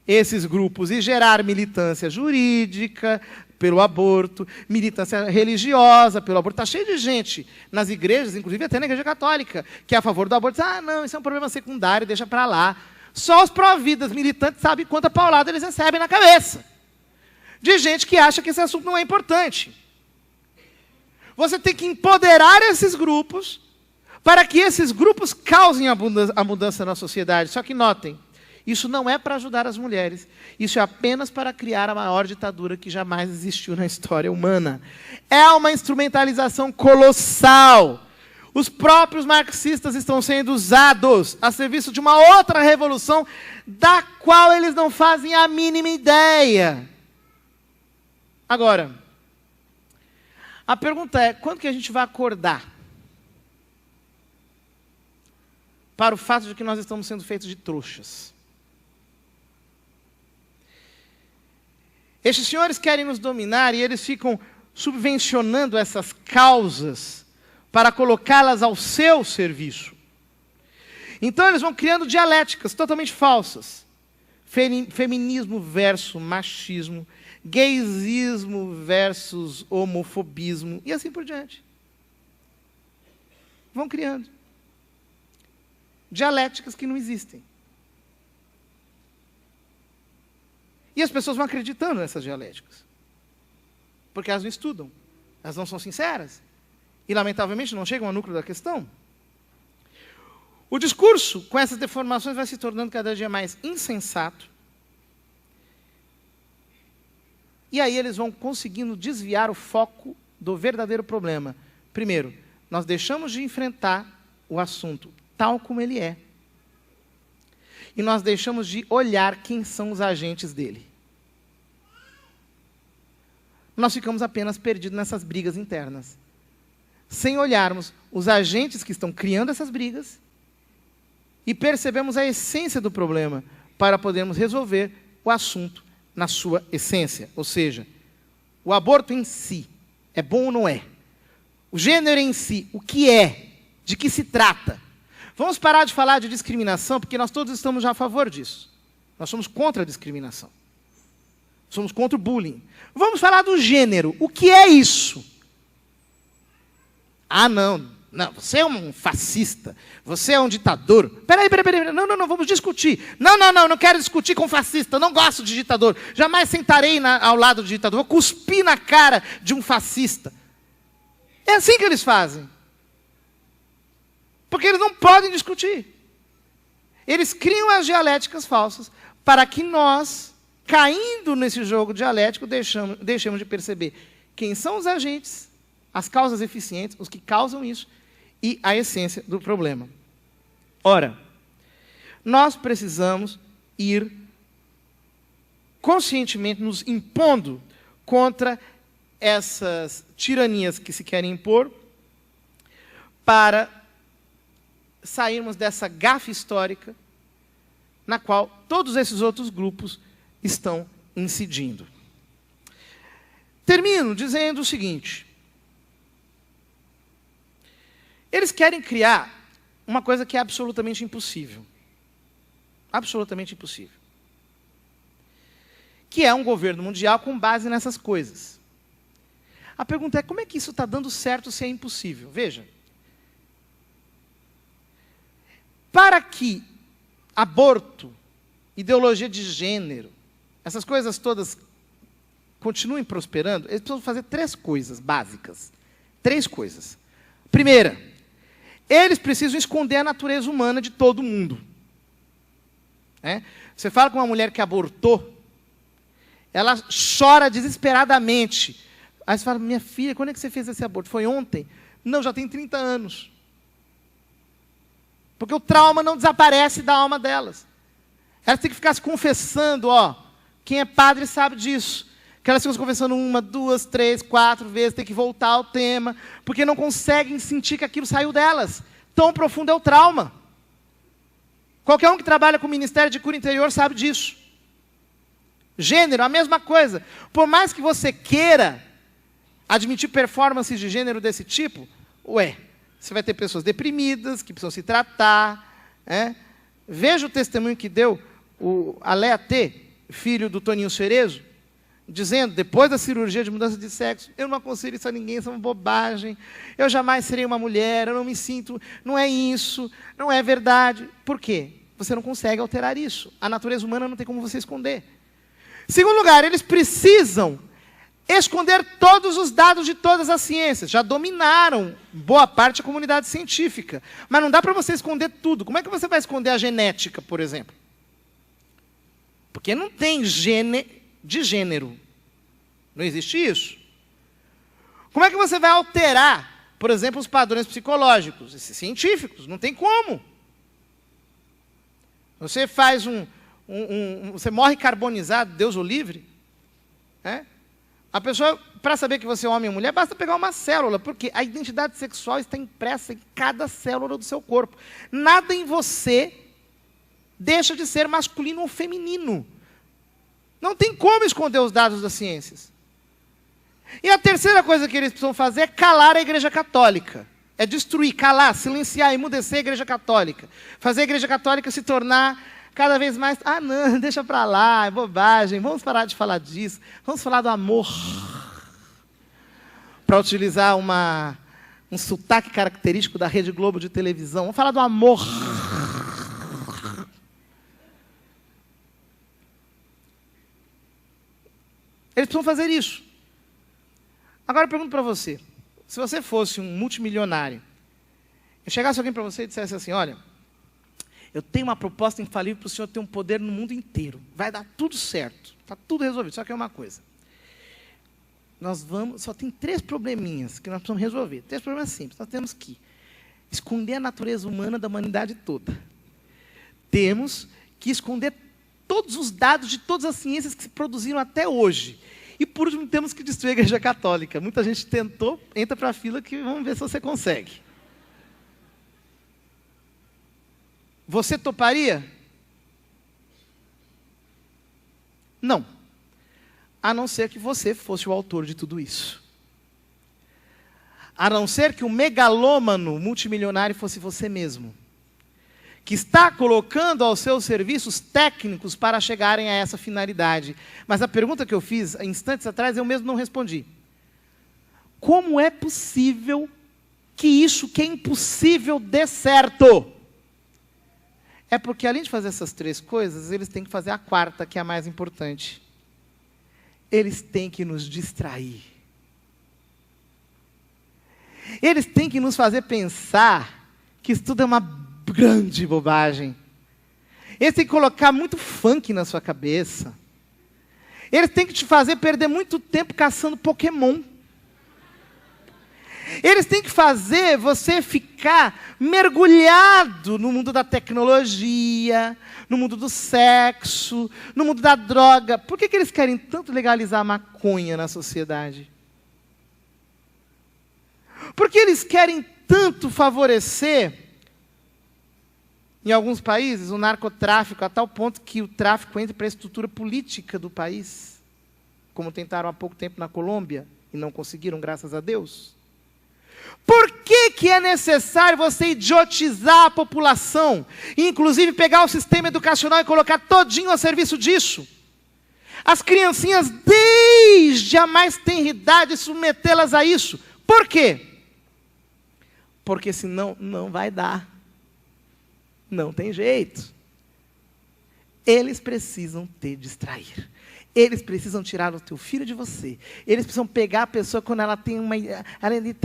Speaker 1: esses grupos e gerar militância jurídica pelo aborto, militância religiosa pelo aborto. Está cheio de gente nas igrejas, inclusive até na igreja católica, que é a favor do aborto. Diz, não, isso é um problema secundário, deixa para lá. Só os pró-vidas militantes sabem quanta paulada eles recebem na cabeça. De gente que acha que esse assunto não é importante. Você tem que empoderar esses grupos para que esses grupos causem a mudança na sociedade. Só que notem, isso não é para ajudar as mulheres. Isso é apenas para criar a maior ditadura que jamais existiu na história humana. É uma instrumentalização colossal. Os próprios marxistas estão sendo usados a serviço de uma outra revolução da qual eles não fazem a mínima ideia. Agora, a pergunta é, quando que a gente vai acordar para o fato de que nós estamos sendo feitos de trouxas? Estes senhores querem nos dominar e eles ficam subvencionando essas causas para colocá-las ao seu serviço. Então eles vão criando dialéticas totalmente falsas. Feminismo versus machismo, gaysismo versus homofobismo e assim por diante. Vão criando dialéticas que não existem. E as pessoas vão acreditando nessas dialéticas. Porque elas não estudam, elas não são sinceras. E, lamentavelmente, não chegam ao núcleo da questão. O discurso, com essas deformações, vai se tornando cada dia mais insensato. E aí eles vão conseguindo desviar o foco do verdadeiro problema. Primeiro, nós deixamos de enfrentar o assunto tal como ele é. E nós deixamos de olhar quem são os agentes dele. Nós ficamos apenas perdidos nessas brigas internas, sem olharmos os agentes que estão criando essas brigas e percebemos a essência do problema para podermos resolver o assunto na sua essência. Ou seja, o aborto em si é bom ou não é? O gênero em si, o que é? De que se trata? Vamos parar de falar de discriminação, porque nós todos estamos já a favor disso. Nós somos contra a discriminação. Somos contra o bullying. Vamos falar do gênero. O que é isso? Não, você é um fascista. Você é um ditador. Peraí. Não, vamos discutir. Não quero discutir com fascista. Não gosto de ditador. Jamais sentarei ao lado do ditador. Vou cuspir na cara de um fascista. É assim que eles fazem. Porque eles não podem discutir. Eles criam as dialéticas falsas para que nós, caindo nesse jogo dialético, deixemos de perceber quem são os agentes, as causas eficientes, os que causam isso, e a essência do problema. Ora, nós precisamos ir conscientemente nos impondo contra essas tiranias que se querem impor para sairmos dessa gafe histórica na qual todos esses outros grupos estão incidindo. Termino dizendo o seguinte. Eles querem criar uma coisa que é absolutamente impossível. Absolutamente impossível. Que é um governo mundial com base nessas coisas. A pergunta é, como é que isso está dando certo se é impossível? Veja. Para que aborto, ideologia de gênero, essas coisas todas continuem prosperando, eles precisam fazer 3 coisas básicas. 3 coisas. Primeira, eles precisam esconder a natureza humana de todo mundo. Você fala com uma mulher que abortou, ela chora desesperadamente. Aí você fala, minha filha, quando é que você fez esse aborto? Foi ontem? Não, já tem 30 anos. Porque o trauma não desaparece da alma delas. Elas têm que ficar se confessando, quem é padre sabe disso. Que elas ficam se confessando 1, 2, 3, 4 vezes, tem que voltar ao tema, porque não conseguem sentir que aquilo saiu delas. Tão profundo é o trauma. Qualquer um que trabalha com o Ministério de Cura Interior sabe disso. Gênero, a mesma coisa. Por mais que você queira admitir performances de gênero desse tipo, você vai ter pessoas deprimidas, que precisam se tratar. Veja o testemunho que deu o Alea T, filho do Toninho Cerezo, dizendo, depois da cirurgia de mudança de sexo, eu não aconselho isso a ninguém, isso é uma bobagem, eu jamais serei uma mulher, eu não me sinto, não é isso, não é verdade. Por quê? Você não consegue alterar isso. A natureza humana não tem como você esconder. Segundo lugar, eles precisam esconder todos os dados de todas as ciências. Já dominaram boa parte da comunidade científica. Mas não dá para você esconder tudo. Como é que você vai esconder a genética, por exemplo? Porque não tem de gênero. Não existe isso. Como é que você vai alterar, por exemplo, os padrões psicológicos? Esses científicos, não tem como. Você faz você morre carbonizado, Deus o livre. A pessoa, para saber que você é homem ou mulher, basta pegar uma célula, porque a identidade sexual está impressa em cada célula do seu corpo. Nada em você deixa de ser masculino ou feminino. Não tem como esconder os dados das ciências. E a terceira coisa que eles precisam fazer é calar a Igreja Católica. É destruir, calar, silenciar, emudecer a Igreja Católica. Fazer a Igreja Católica se tornar cada vez mais... não, deixa para lá, é bobagem, vamos parar de falar disso. Vamos falar do amor. Para utilizar um sotaque característico da Rede Globo de televisão. Vamos falar do amor. Eles precisam fazer isso. Agora eu pergunto para você. Se você fosse um multimilionário, e chegasse alguém para você e dissesse assim, olha, eu tenho uma proposta infalível para o senhor ter um poder no mundo inteiro. Vai dar tudo certo. Está tudo resolvido. Só que é uma coisa. Só tem 3 probleminhas que nós precisamos resolver. 3 problemas simples. Nós temos que esconder a natureza humana da humanidade toda. Temos que esconder todos os dados de todas as ciências que se produziram até hoje. E, por último, temos que destruir a Igreja Católica. Muita gente tentou, entra para a fila que vamos ver se você consegue. Você toparia? Não. A não ser que você fosse o autor de tudo isso. A não ser que o megalômano multimilionário fosse você mesmo. Que está colocando aos seus serviços técnicos para chegarem a essa finalidade. Mas a pergunta que eu fiz instantes atrás, eu mesmo não respondi. Como é possível que isso que é impossível dê certo? É porque, além de fazer essas 3 coisas, eles têm que fazer a 4ª, que é a mais importante. Eles têm que nos distrair. Eles têm que nos fazer pensar que isso tudo é uma grande bobagem. Eles têm que colocar muito funk na sua cabeça. Eles têm que te fazer perder muito tempo caçando Pokémon. Eles têm que fazer você ficar mergulhado no mundo da tecnologia, no mundo do sexo, no mundo da droga. Por que eles querem tanto legalizar a maconha na sociedade? Porque eles querem tanto favorecer, em alguns países, o narcotráfico, a tal ponto que o tráfico entra para a estrutura política do país, como tentaram há pouco tempo na Colômbia, e não conseguiram, graças a Deus. Por que é necessário você idiotizar a população? E, inclusive, pegar o sistema educacional e colocar todinho a serviço disso? As criancinhas, desde a mais tenra idade, submetê-las a isso. Por quê? Porque senão não vai dar. Não tem jeito. Eles precisam te distrair. Eles precisam tirar o teu filho de você. Eles precisam pegar a pessoa quando ela tem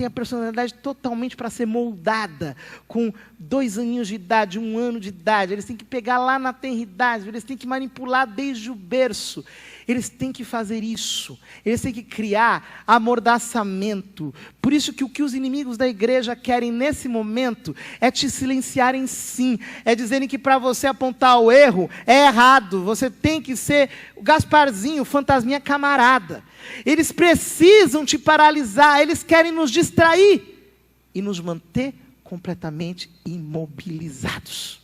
Speaker 1: a personalidade totalmente para ser moldada, com 2 aninhos de idade, 1 ano de idade. Eles têm que pegar lá na tenridade, eles têm que manipular desde o berço. Eles têm que fazer isso. Eles têm que criar amordaçamento. Por isso que o que os inimigos da igreja querem nesse momento é te silenciarem sim. É dizerem que para você apontar o erro é errado. Você tem que ser o Gasparzinho, o fantasminha camarada. Eles precisam te paralisar. Eles querem nos distrair e nos manter completamente imobilizados.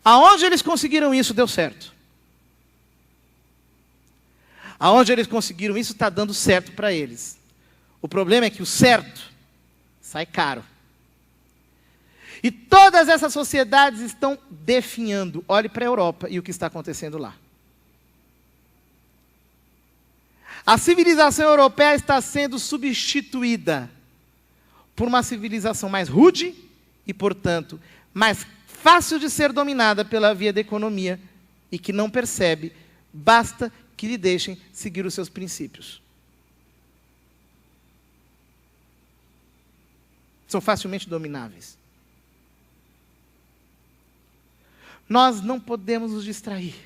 Speaker 1: Aonde eles conseguiram isso, deu certo. Aonde eles conseguiram isso, está dando certo para eles. O problema é que o certo sai caro. E todas essas sociedades estão definhando. Olhe para a Europa e o que está acontecendo lá. A civilização europeia está sendo substituída por uma civilização mais rude e, portanto, mais fácil de ser dominada pela via da economia e que não percebe, basta que lhe deixem seguir os seus princípios. São facilmente domináveis. Nós não podemos nos distrair.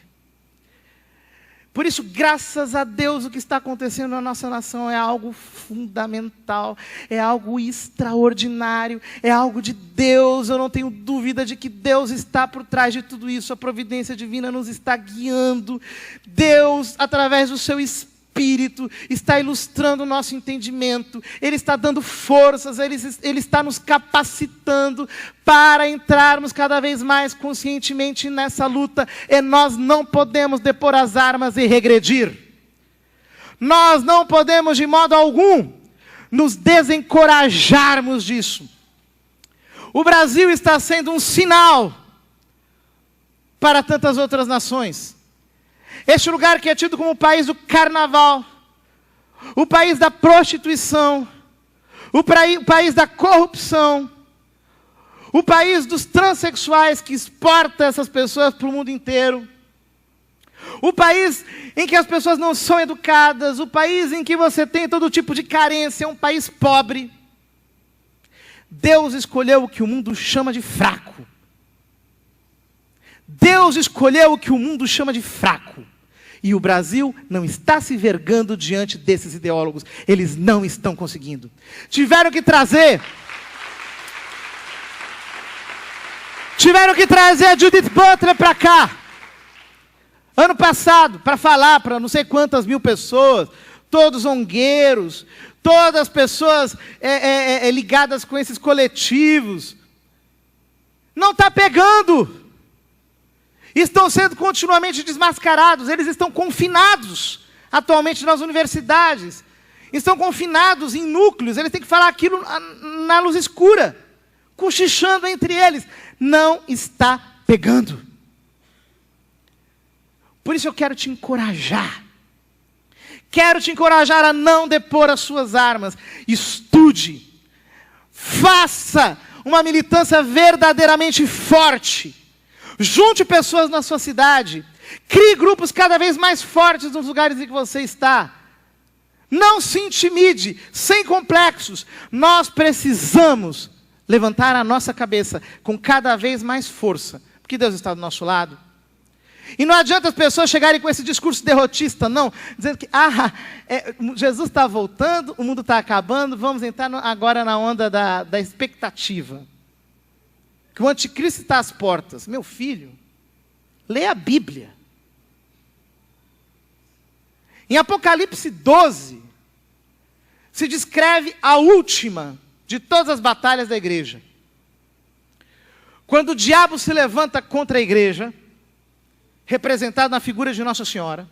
Speaker 1: Por isso, graças a Deus, o que está acontecendo na nossa nação é algo fundamental, é algo extraordinário, é algo de Deus. Eu não tenho dúvida de que Deus está por trás de tudo isso. A providência divina nos está guiando. Deus, através do seu Espírito, está ilustrando o nosso entendimento. Ele está dando forças, Ele está nos capacitando para entrarmos cada vez mais conscientemente nessa luta. E nós não podemos depor as armas e regredir. Nós não podemos, de modo algum, nos desencorajarmos disso. O Brasil está sendo um sinal para tantas outras nações. Este lugar que é tido como o país do carnaval, o país da prostituição, o país da corrupção, o país dos transexuais que exporta essas pessoas para o mundo inteiro, o país em que as pessoas não são educadas, o país em que você tem todo tipo de carência, é um país pobre. Deus escolheu o que o mundo chama de fraco. Deus escolheu o que o mundo chama de fraco. E o Brasil não está se vergando diante desses ideólogos. Eles não estão conseguindo. Tiveram que trazer a Judith Butler para cá. Ano passado, para falar para não sei quantas mil pessoas, todos zongueiros, todas as pessoas ligadas com esses coletivos. Não está pegando. Estão sendo continuamente desmascarados, eles estão confinados atualmente nas universidades, estão confinados em núcleos, eles têm que falar aquilo na luz escura, cochichando entre eles. Não está pegando. Por isso eu quero te encorajar a não depor as suas armas. Estude, faça uma militância verdadeiramente forte. Junte pessoas na sua cidade. Crie grupos cada vez mais fortes nos lugares em que você está. Não se intimide, sem complexos. Nós precisamos levantar a nossa cabeça com cada vez mais força. Porque Deus está do nosso lado. E não adianta as pessoas chegarem com esse discurso derrotista, não. Dizendo que Jesus está voltando, o mundo está acabando, vamos entrar agora na onda da expectativa. Que o anticristo está às portas. Meu filho, lê a Bíblia. Em Apocalipse 12, se descreve a última de todas as batalhas da igreja. Quando o diabo se levanta contra a igreja, representado na figura de Nossa Senhora,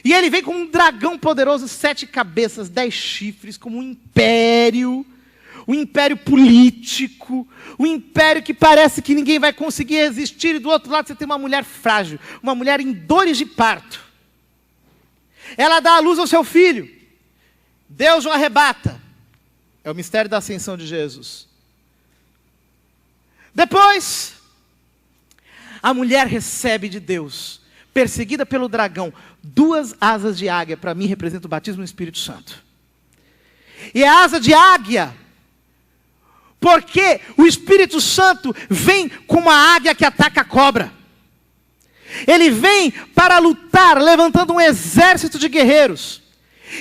Speaker 1: E ele vem como um dragão poderoso, 7 cabeças, 10 chifres, como um império político, um império que parece que ninguém vai conseguir resistir, e do outro lado você tem uma mulher frágil, uma mulher em dores de parto. Ela dá à luz ao seu filho, Deus o arrebata. É o mistério da ascensão de Jesus. Depois, a mulher recebe de Deus, perseguida pelo dragão, 2 asas de águia. Para mim representa o batismo no Espírito Santo. E a asa de águia, porque o Espírito Santo vem como a águia que ataca a cobra. Ele vem para lutar, levantando um exército de guerreiros.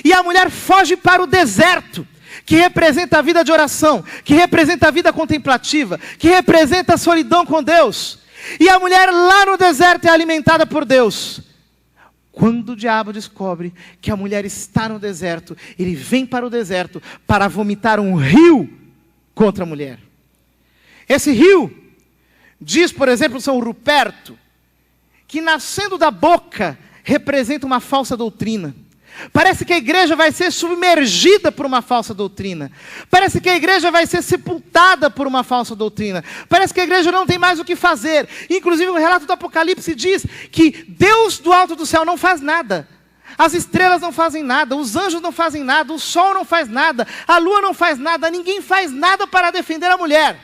Speaker 1: E a mulher foge para o deserto, que representa a vida de oração, que representa a vida contemplativa, que representa a solidão com Deus. E a mulher lá no deserto é alimentada por Deus. Quando o diabo descobre que a mulher está no deserto, ele vem para o deserto para vomitar um rio contra a mulher. Esse rio, diz por exemplo São Ruperto, que nascendo da boca representa uma falsa doutrina. Parece que a igreja vai ser submergida por uma falsa doutrina. Parece que a igreja vai ser sepultada por uma falsa doutrina. Parece que a igreja não tem mais o que fazer. Inclusive o relato do Apocalipse diz que Deus do alto do céu não faz nada. As estrelas não fazem nada, os anjos não fazem nada, o sol não faz nada, a lua não faz nada, ninguém faz nada para defender a mulher.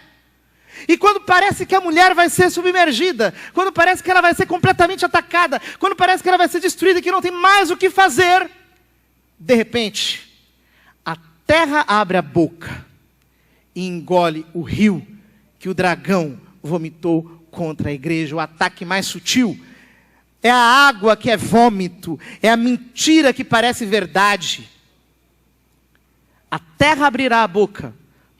Speaker 1: E quando parece que a mulher vai ser submergida, quando parece que ela vai ser completamente atacada, quando parece que ela vai ser destruída e que não tem mais o que fazer, de repente, a terra abre a boca e engole o rio que o dragão vomitou contra a igreja. O ataque mais sutil é a água que é vômito, é a mentira que parece verdade. A terra abrirá a boca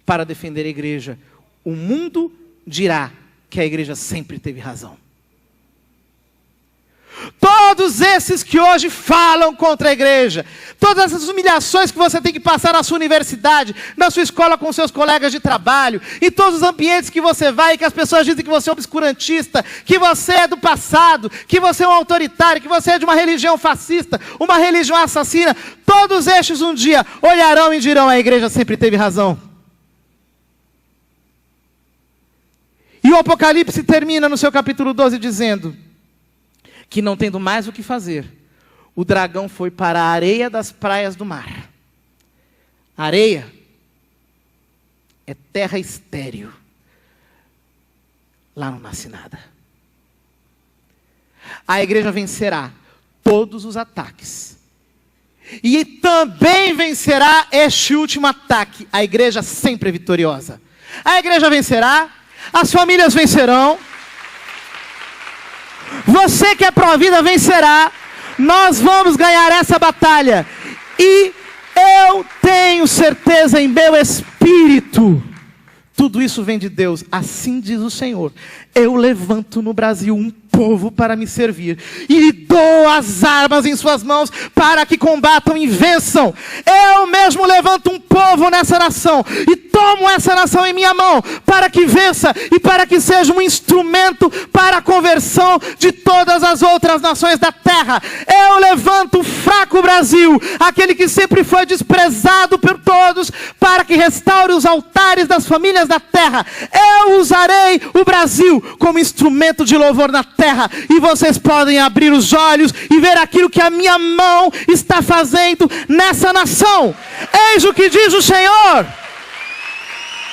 Speaker 1: para defender a igreja. O mundo dirá que a igreja sempre teve razão. Todos esses que hoje falam contra a igreja, todas essas humilhações que você tem que passar na sua universidade, na sua escola com seus colegas de trabalho, em todos os ambientes que você vai, que as pessoas dizem que você é obscurantista, que você é do passado, que você é um autoritário, que você é de uma religião fascista, uma religião assassina, todos estes um dia olharão e dirão: a igreja sempre teve razão. E o Apocalipse termina no seu capítulo 12 dizendo que, não tendo mais o que fazer, o dragão foi para a areia das praias do mar. Areia é terra estéril. Lá não nasce nada. A igreja vencerá todos os ataques. E também vencerá este último ataque. A igreja sempre é vitoriosa. A igreja vencerá, as famílias vencerão. Você que é pró-vida vencerá. Nós vamos ganhar essa batalha. E eu tenho certeza em meu espírito. Tudo isso vem de Deus. Assim diz o Senhor: eu levanto no Brasil um povo para me servir, e lhe dou as armas em suas mãos para que combatam e vençam. Eu mesmo levanto um povo nessa nação e tomo essa nação em minha mão para que vença e para que seja um instrumento para a conversão de todas as outras nações da terra. Eu levanto o fraco Brasil, aquele que sempre foi desprezado por todos, para que restaure os altares das famílias da terra. Eu usarei o Brasil como instrumento de louvor na terra. E vocês podem abrir os olhos e ver aquilo que a minha mão está fazendo nessa nação. Eis o que diz o Senhor.